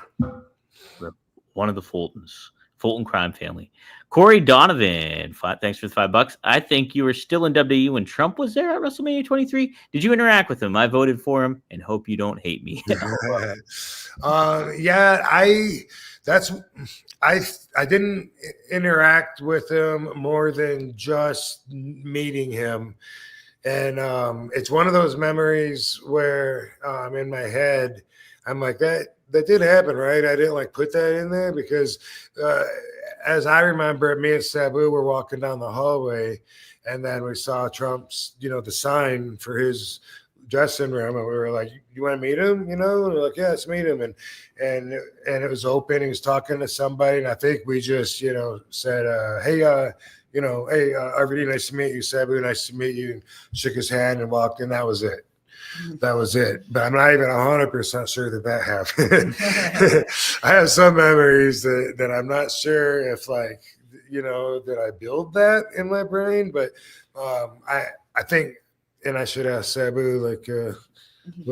One of the Fulton crime family. Corey Donovan, thanks for the $5. I think you were still in WWE when Trump was there at WrestleMania 23. Did you interact with him? I voted for him and hope you don't hate me. Yeah, I didn't interact with him more than just meeting him. And it's one of those memories where in my head, I'm like, that did happen, right? I didn't put that in there because as I remember, me and Sabu were walking down the hallway, and then we saw Trump's, the sign for his dressing room, and we were like, "You want to meet him?" And we're like, "Yeah, let's meet him." And it was open. He was talking to somebody, and I think we just, said, "Hey, RVD, nice to meet you. Sabu, nice to meet you." And shook his hand and walked in. That was it. But I'm not even 100% sure that happened. I have some memories that I'm not sure if that I build that in my brain, but I think, and I should ask Sabu, what are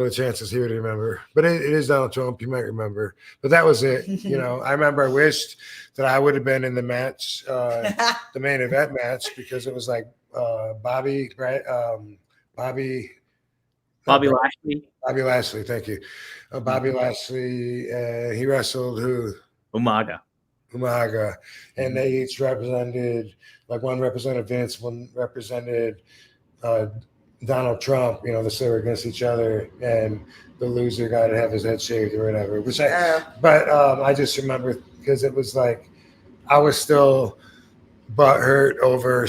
the chances he would remember? But it is Donald Trump. You might remember, but that was it. I remember I wished that I would have been in the match, the main event match, because it was like Bobby, right? Bobby Lashley. Bobby Lashley, thank you. Bobby Lashley, he wrestled who? Umaga. And they each represented, one represented Vince, one represented Donald Trump. They were against each other, and the loser got to have his head shaved or whatever. But I just remember because it was I was still butthurt over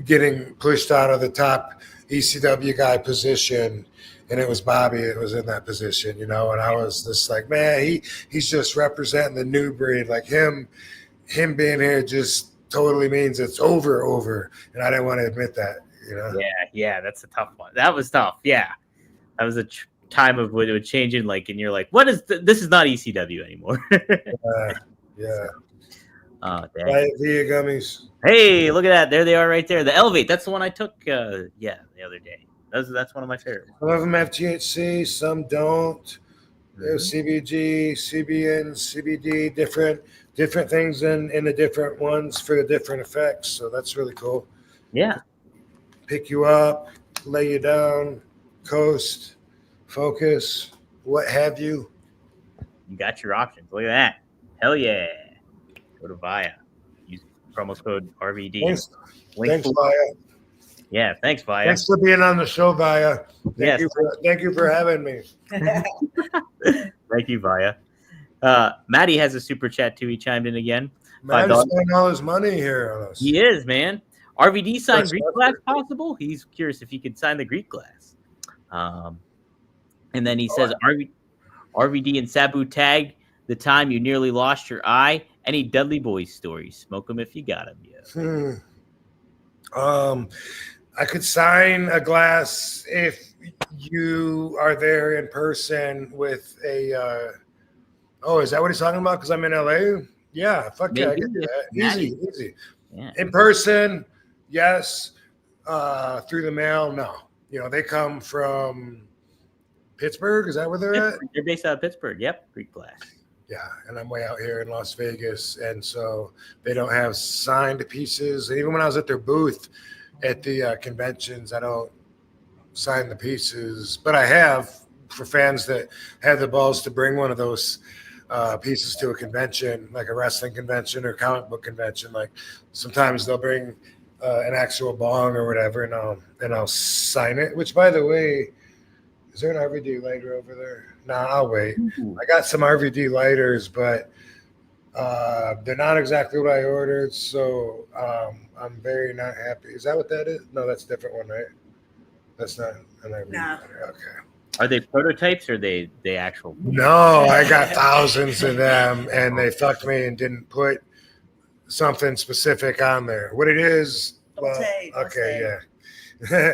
getting pushed out of the top ECW guy position, and it was Bobby that was in that position, and I was just like, man, he's just representing the new breed. Him being here just totally means it's over, and I didn't want to admit that, Yeah, that's a tough one. That was tough. Yeah, that was a time of when it would change in, and you're like, what is this? Is not ECW anymore. Yeah. Oh, dang. Right, via gummies. Hey, look at that. There they are right there. The Elevate. That's the one I took the other day. That's one of my favorite ones. Some of them have THC, some don't. There's CBG, CBN, CBD, different things in the different ones for the different effects. So that's really cool. Yeah. Pick you up, lay you down, coast, focus, what have you. You got your options. Look at that. Hell yeah. Go to Via. Use promo code RVD. Thanks Via. Yeah, thanks, Via. Thanks for being on the show, Via. Thank you for having me. Thank you, Via. Maddie has a super chat too. He chimed in again. Maddie's spending all his money here on us. He is, man. RVD signed Greek glass possible? He's curious if he could sign the Greek glass. And then he says RVD and Sabu tagged the time you nearly lost your eye. Any Dudley Boys stories? Smoke them if you got them. Yeah. I could sign a glass if you are there in person with a. Is that what he's talking about? Because I'm in LA. Yeah, fuck yeah, I Maybe can do if that. Maddie- Easy. Yeah. In person, yes. Through the mail, no. They come from Pittsburgh. Is that where they're at? They're based out of Pittsburgh. Yep, Greek Glass. Yeah, and I'm way out here in Las Vegas, and so they don't have signed pieces. And even when I was at their booth at the conventions, I don't sign the pieces, but I have for fans that have the balls to bring one of those pieces to a convention, like a wrestling convention or comic book convention. Like sometimes they'll bring an actual bong or whatever, and I'll sign it. Which, by the way, is there an RVD lighter over there? Nah, I'll wait. Ooh. I got some RVD lighters, but they're not exactly what I ordered, so I'm very not happy. Is that what that is? No, that's a different one, right? That's not an RVD lighter. Okay. Are they prototypes or they actual? No, I got thousands of them, and they fucked me and didn't put something specific on there. What it is? Well, okay, yeah.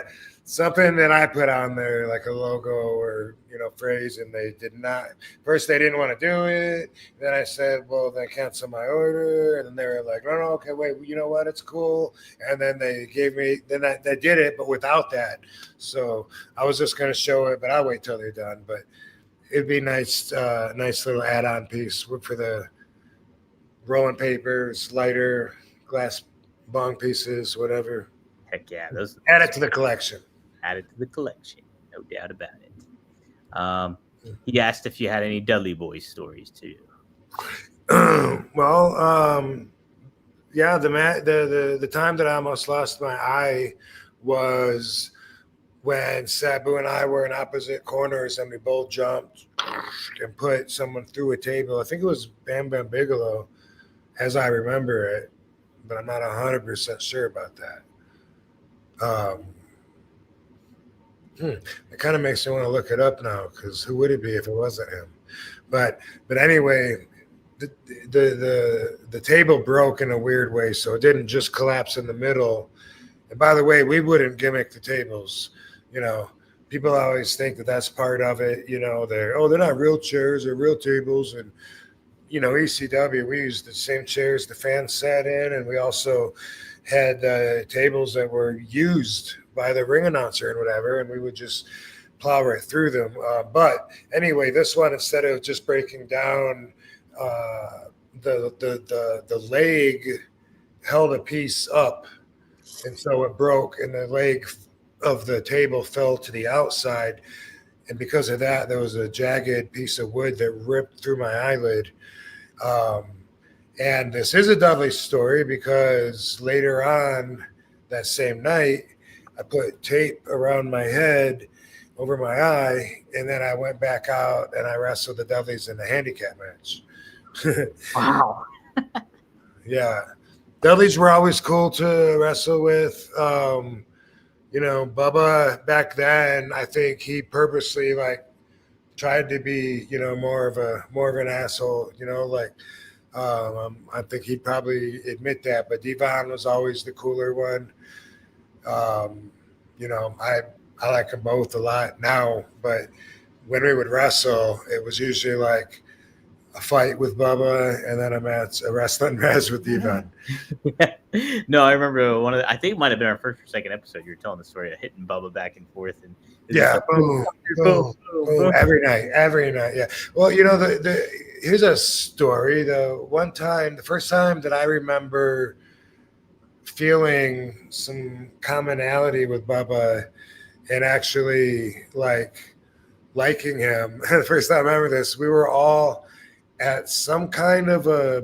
Something that I put on there, like a logo or phrase, and they did not. First, they didn't want to do it. Then I said, "Well, then cancel my order." And then they were like, "No, okay, wait. You know what? It's cool." And then they gave me. Then they did it, but without that. So I was just going to show it, but I'll wait till they're done. But it'd be nice, nice little add-on piece for the rolling papers, lighter, glass bong pieces, whatever. Heck yeah, those Add it to the collection. Add it to the collection, no doubt about it. He asked if you had any Dudley Boys stories too. Well, yeah, the time that I almost lost my eye was when Sabu and I were in opposite corners and we both jumped and put someone through a table. I think it was Bam Bam Bigelow, as I remember it, but I'm not 100% sure about that. It kind of makes me want to look it up now, because who would it be if it wasn't him? But anyway, the table broke in a weird way, so it didn't just collapse in the middle. And by the way, we wouldn't gimmick the tables. People always think that that's part of it. They're not real chairs or real tables. And ECW, we used the same chairs the fans sat in, and we also had tables that were used by the ring announcer and whatever, and we would just plow right through them. But anyway, this one, instead of just breaking down, the leg held a piece up, and so it broke, and the leg of the table fell to the outside, and because of that, there was a jagged piece of wood that ripped through my eyelid. And this is a Dudley story, because later on that same night, I put tape around my head over my eye, and then I went back out and I wrestled the Dudleys in the handicap match. Wow. Yeah. Dudleys were always cool to wrestle with. Bubba back then, I think he purposely tried to be, more of an asshole, I think he'd probably admit that, but Devon was always the cooler one. I like them both a lot now, but when we would wrestle, it was usually like a fight with Bubba and then a wrestling match with Devon. No, I remember I think it might have been our first or second episode. You were telling the story of hitting Bubba back and forth, and yeah, boom, every night. Yeah. Well, here's a story. The first time that I remember feeling some commonality with Bubba and actually liking him. The first time I remember this, we were all at some kind of a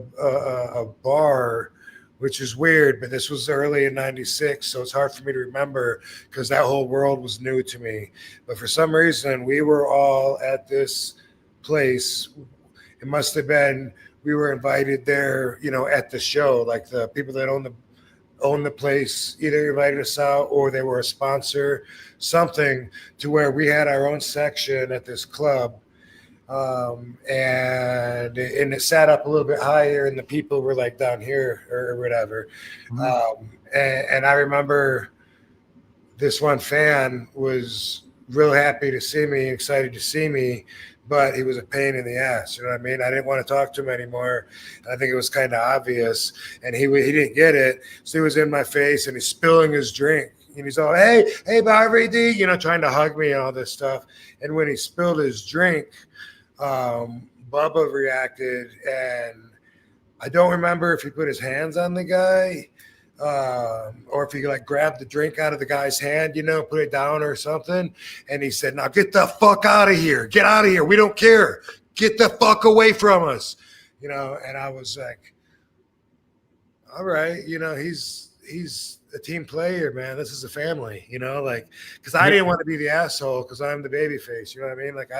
bar, which is weird, but this was early in '96, so it's hard for me to remember because that whole world was new to me. But for some reason, we were all at this place. It must have been we were invited there, at the show, like the people that own the place either invited us out or they were a sponsor, something to where we had our own section at this club. And it sat up a little bit higher and the people were down here or whatever. Mm-hmm. And I remember this one fan was real happy to see me, excited to see me, but he was a pain in the ass. You know what I mean? I didn't want to talk to him anymore. I think it was kind of obvious, and he didn't get it. So he was in my face, and he's spilling his drink. And he's all, hey, Barbie D, you know, trying to hug me and all this stuff. And when he spilled his drink, Bubba reacted, and I don't remember if he put his hands on the guy or if he like grabbed the drink out of the guy's hand, you know, put it down or something. And he said, now get the fuck out of here. Get out of here. We don't care. Get the fuck away from us. You know, and I was like, all right, you know, he's a team player, man. This is a family, you know, like, because I didn't want to be the asshole because I'm the baby face, you know what I mean? Like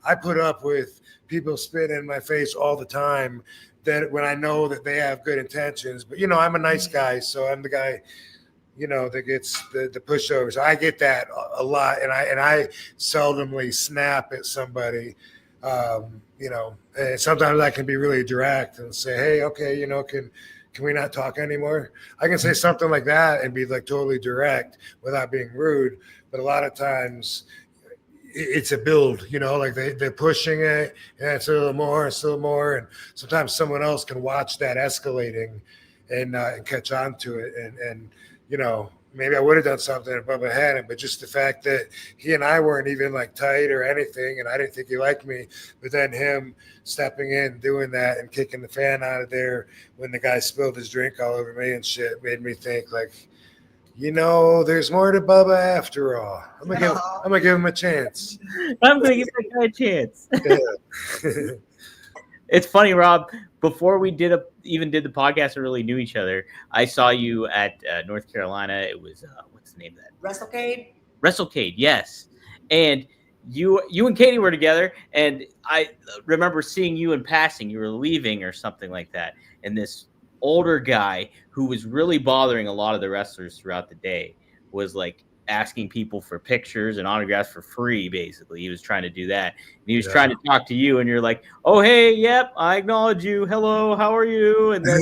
I put up with people spitting in my face all the time that when I know that they have good intentions, but you know, I'm a nice guy, so I'm the guy, you know, that gets the pushovers. I get that a lot, and I seldomly snap at somebody, you know, and sometimes I can be really direct and say, hey, okay, you know, can we not talk anymore? I can say something like that and be like totally direct without being rude. But a lot of times it's a build, you know, like they're pushing it and it's a little more, and sometimes someone else can watch that escalating and catch on to it. And, you know, maybe I would have done something above my head, but just the fact that he and I weren't even like tight or anything, and I didn't think he liked me, but then him stepping in, doing that and kicking the fan out of there when the guy spilled his drink all over me and shit made me think like, you know, there's more to Bubba after all. I'm gonna give him a chance. I'm gonna give that guy a chance. Yeah. It's funny, Rob. Before we even did the podcast and really knew each other, I saw you at North Carolina. It was what's the name of that? WrestleCade, yes. And you and Katie were together, and I remember seeing you in passing. You were leaving or something like that, and this older guy who was really bothering a lot of the wrestlers throughout the day was like asking people for pictures and autographs for free. Basically, he was trying to do that, and he was trying to talk to you, and you're like, oh, hey, yep, I acknowledge you, hello, how are you? And then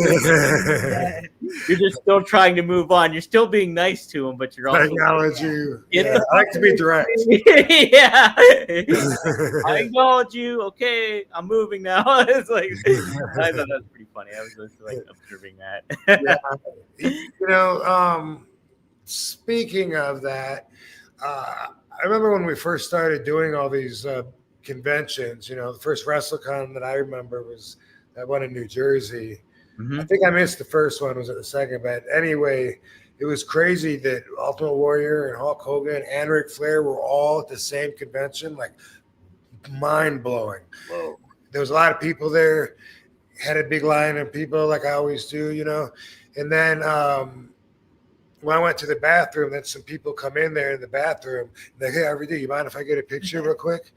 you're just still trying to move on. You're still being nice to him, but you're also I acknowledge you. I like to be direct. Yeah. I acknowledge you. Okay, I'm moving now. It's like, I thought that was pretty funny. I was just like observing that. You know, speaking of that, I remember when we first started doing all these conventions, you know, the first WrestleCon that I remember was that one in New Jersey. Mm-hmm. I think I missed the first one, was at the second, but anyway, it was crazy that Ultimate Warrior and Hulk Hogan and Ric Flair were all at the same convention, like mind-blowing. Whoa. There was a lot of people there, had a big line of people like I always do, you know, and then when I went to the bathroom, then some people come in there in the bathroom. They're like, hey, RVD, you mind if I get a picture real quick?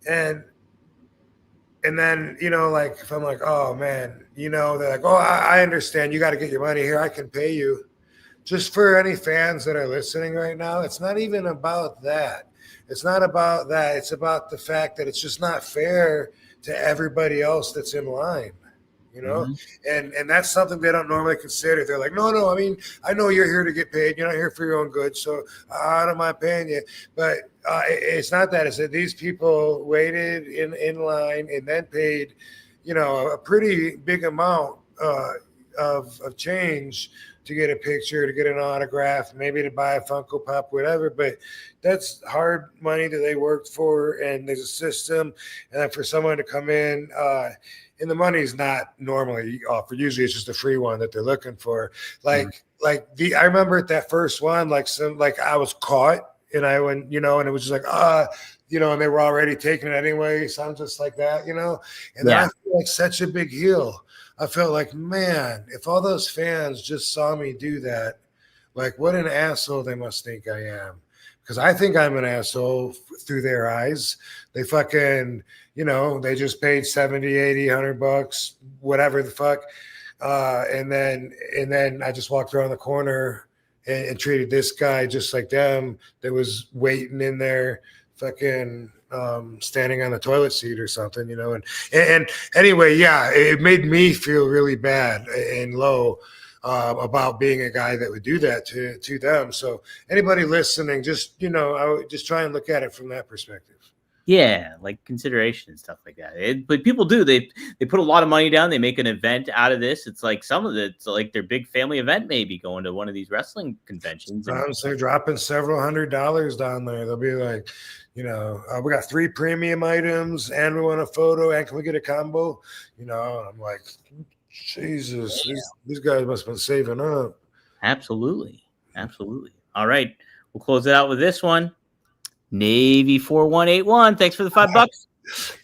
And then, you know, like, if I'm like, oh, man, you know, they're like, oh, I understand. You got to get your money here. I can pay you. Just for any fans that are listening right now, it's not even about that. It's not about that. It's about the fact that it's just not fair to everybody else that's in line. You know, and that's something they don't normally consider. They're like, no, I mean, I know you're here to get paid. You're not here for your own good, so I don't mind paying you. But it's not that. It's that these people waited in line and then paid, you know, a pretty big amount of change to get a picture, to get an autograph, maybe to buy a Funko Pop, whatever. But that's hard money that they worked for, and there's a system. And then for someone to come in, and the money's not normally offered. Usually it's just a free one that they're looking for. I remember at that first one, like I was caught, and I went, you know, and it was just like, you know, and they were already taking it anyway. Sounds just like that, you know? And then I feel like such a big heel. I felt like, man, if all those fans just saw me do that, like what an asshole they must think I am. Because I think I'm an asshole through their eyes. They fucking, you know, they just paid 70, 80, $100, whatever the fuck. And then I just walked around the corner and treated this guy just like them that was waiting in there, fucking standing on the toilet seat or something, you know. And anyway, yeah, it made me feel really bad and low about being a guy that would do that to them. So anybody listening, just, you know, I would just try and look at it from that perspective. Yeah, like consideration and stuff like that. But people do. They put a lot of money down. They make an event out of this. It's like some of it's like their big family event, maybe going to one of these wrestling conventions. They're dropping several $100s down there. They'll be like, we got 3 premium items, and we want a photo, and can we get a combo? I'm like, Jesus, these guys must have been saving up. Absolutely. All right, we'll close it out with this one. Navy 4181. Thanks for the $5.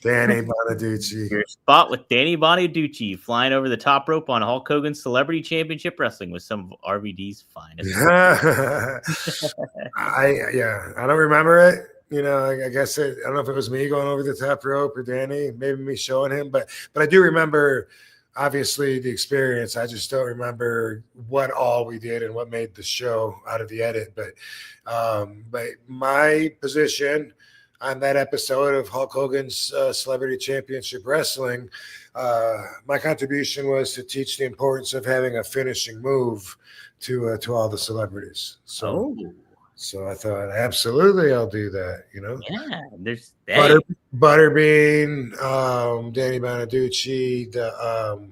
Danny Bonaducci. Your spot with Danny Bonaducci flying over the top rope on Hulk Hogan's Celebrity Championship Wrestling with some of RVD's finest. I don't remember it. I guess I don't know if it was me going over the top rope or Danny, maybe me showing him, but I do remember obviously the experience. I just don't remember what all we did and what made the show out of the edit. But my position on that episode of Hulk Hogan's Celebrity Championship Wrestling, my contribution was to teach the importance of having a finishing move to all the celebrities. So I thought, absolutely, I'll do that. Yeah, there's Butterbean, Danny Bonaducci, the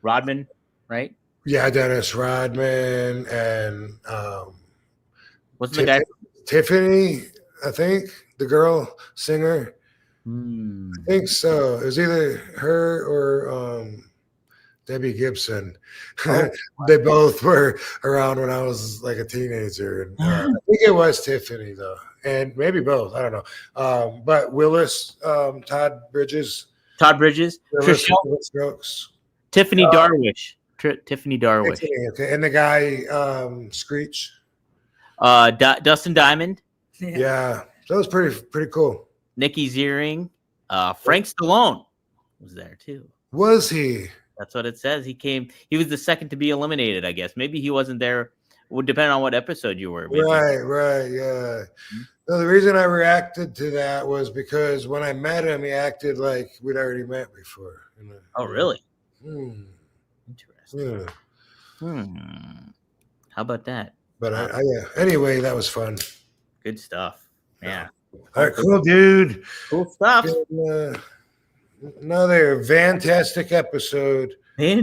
Rodman, right? Yeah, Dennis Rodman, and what's the guy? Tiffany, I think, the girl singer. I think so. It was either her or Debbie Gibson. They both were around when I was like a teenager. And, I think it was Tiffany, though. And maybe both. I don't know. But Willis, Todd Bridges. Strokes. Tiffany Darwish. Tiffany Darwish. And the guy, Screech. Dustin Diamond. Yeah. So that was pretty cool. Nikki Ziering. Frank Stallone was there, too. Was he? That's what it says. He was the second to be eliminated, I guess. Maybe he wasn't there. Would depend on what episode you were. Maybe. Right, yeah. No, the reason I reacted to that was because when I met him, he acted like we'd already met before. Oh, really? Interesting. Yeah. How about that? But anyway, that was fun. Good stuff. Yeah. All right, cool, dude. Cool stuff. Another fantastic episode. Yeah.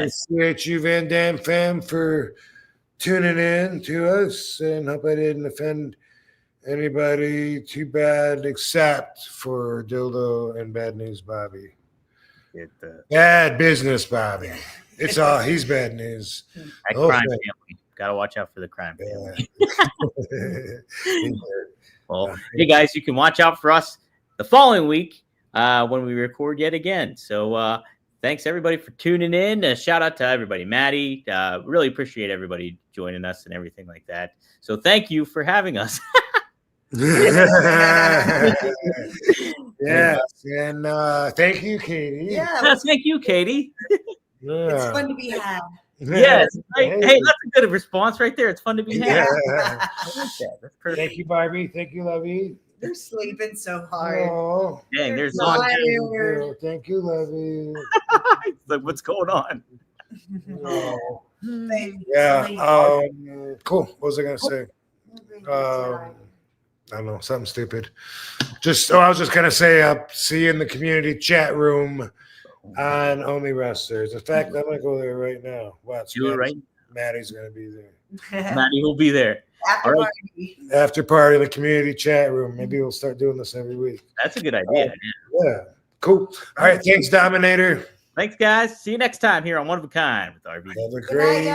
Appreciate you, Van Dam fam, for tuning in to us, and hope I didn't offend anybody too bad, except for Dildo and Bad News Bobby. Bad business, Bobby. It's all he's bad news. Crime family. Gotta watch out for the crime family. Well, hey guys, you can watch out for us the following week when we record yet again. So thanks everybody for tuning in. Shout out to everybody. Maddie, really appreciate everybody joining us and everything like that. So thank you for having us. Yes, and thank you, Katie. Yes, thank you, Katie. It's fun to be had. Yes. Hey, that's a good response right there. It's fun to be had. I like that. That's perfect. Thank you, Barbie. Thank you, Lovey. They're sleeping so hard. Oh, dang, there's no. Thank you, Lovey. Like, what's going on? Oh. Yeah. Cool. What was I gonna say? I don't know, something stupid. I was just gonna say, see you in the community chat room on Only Wrestlers. In fact, I'm gonna go there right now. Watch. Maddie's gonna be there. Maddie will be there. After party in the community chat room. Maybe we'll start doing this every week. That's a good idea. Yeah. Cool. All right. Thanks, Dominator. Thanks, guys. See you next time here on One of a Kind with RVD. Have a great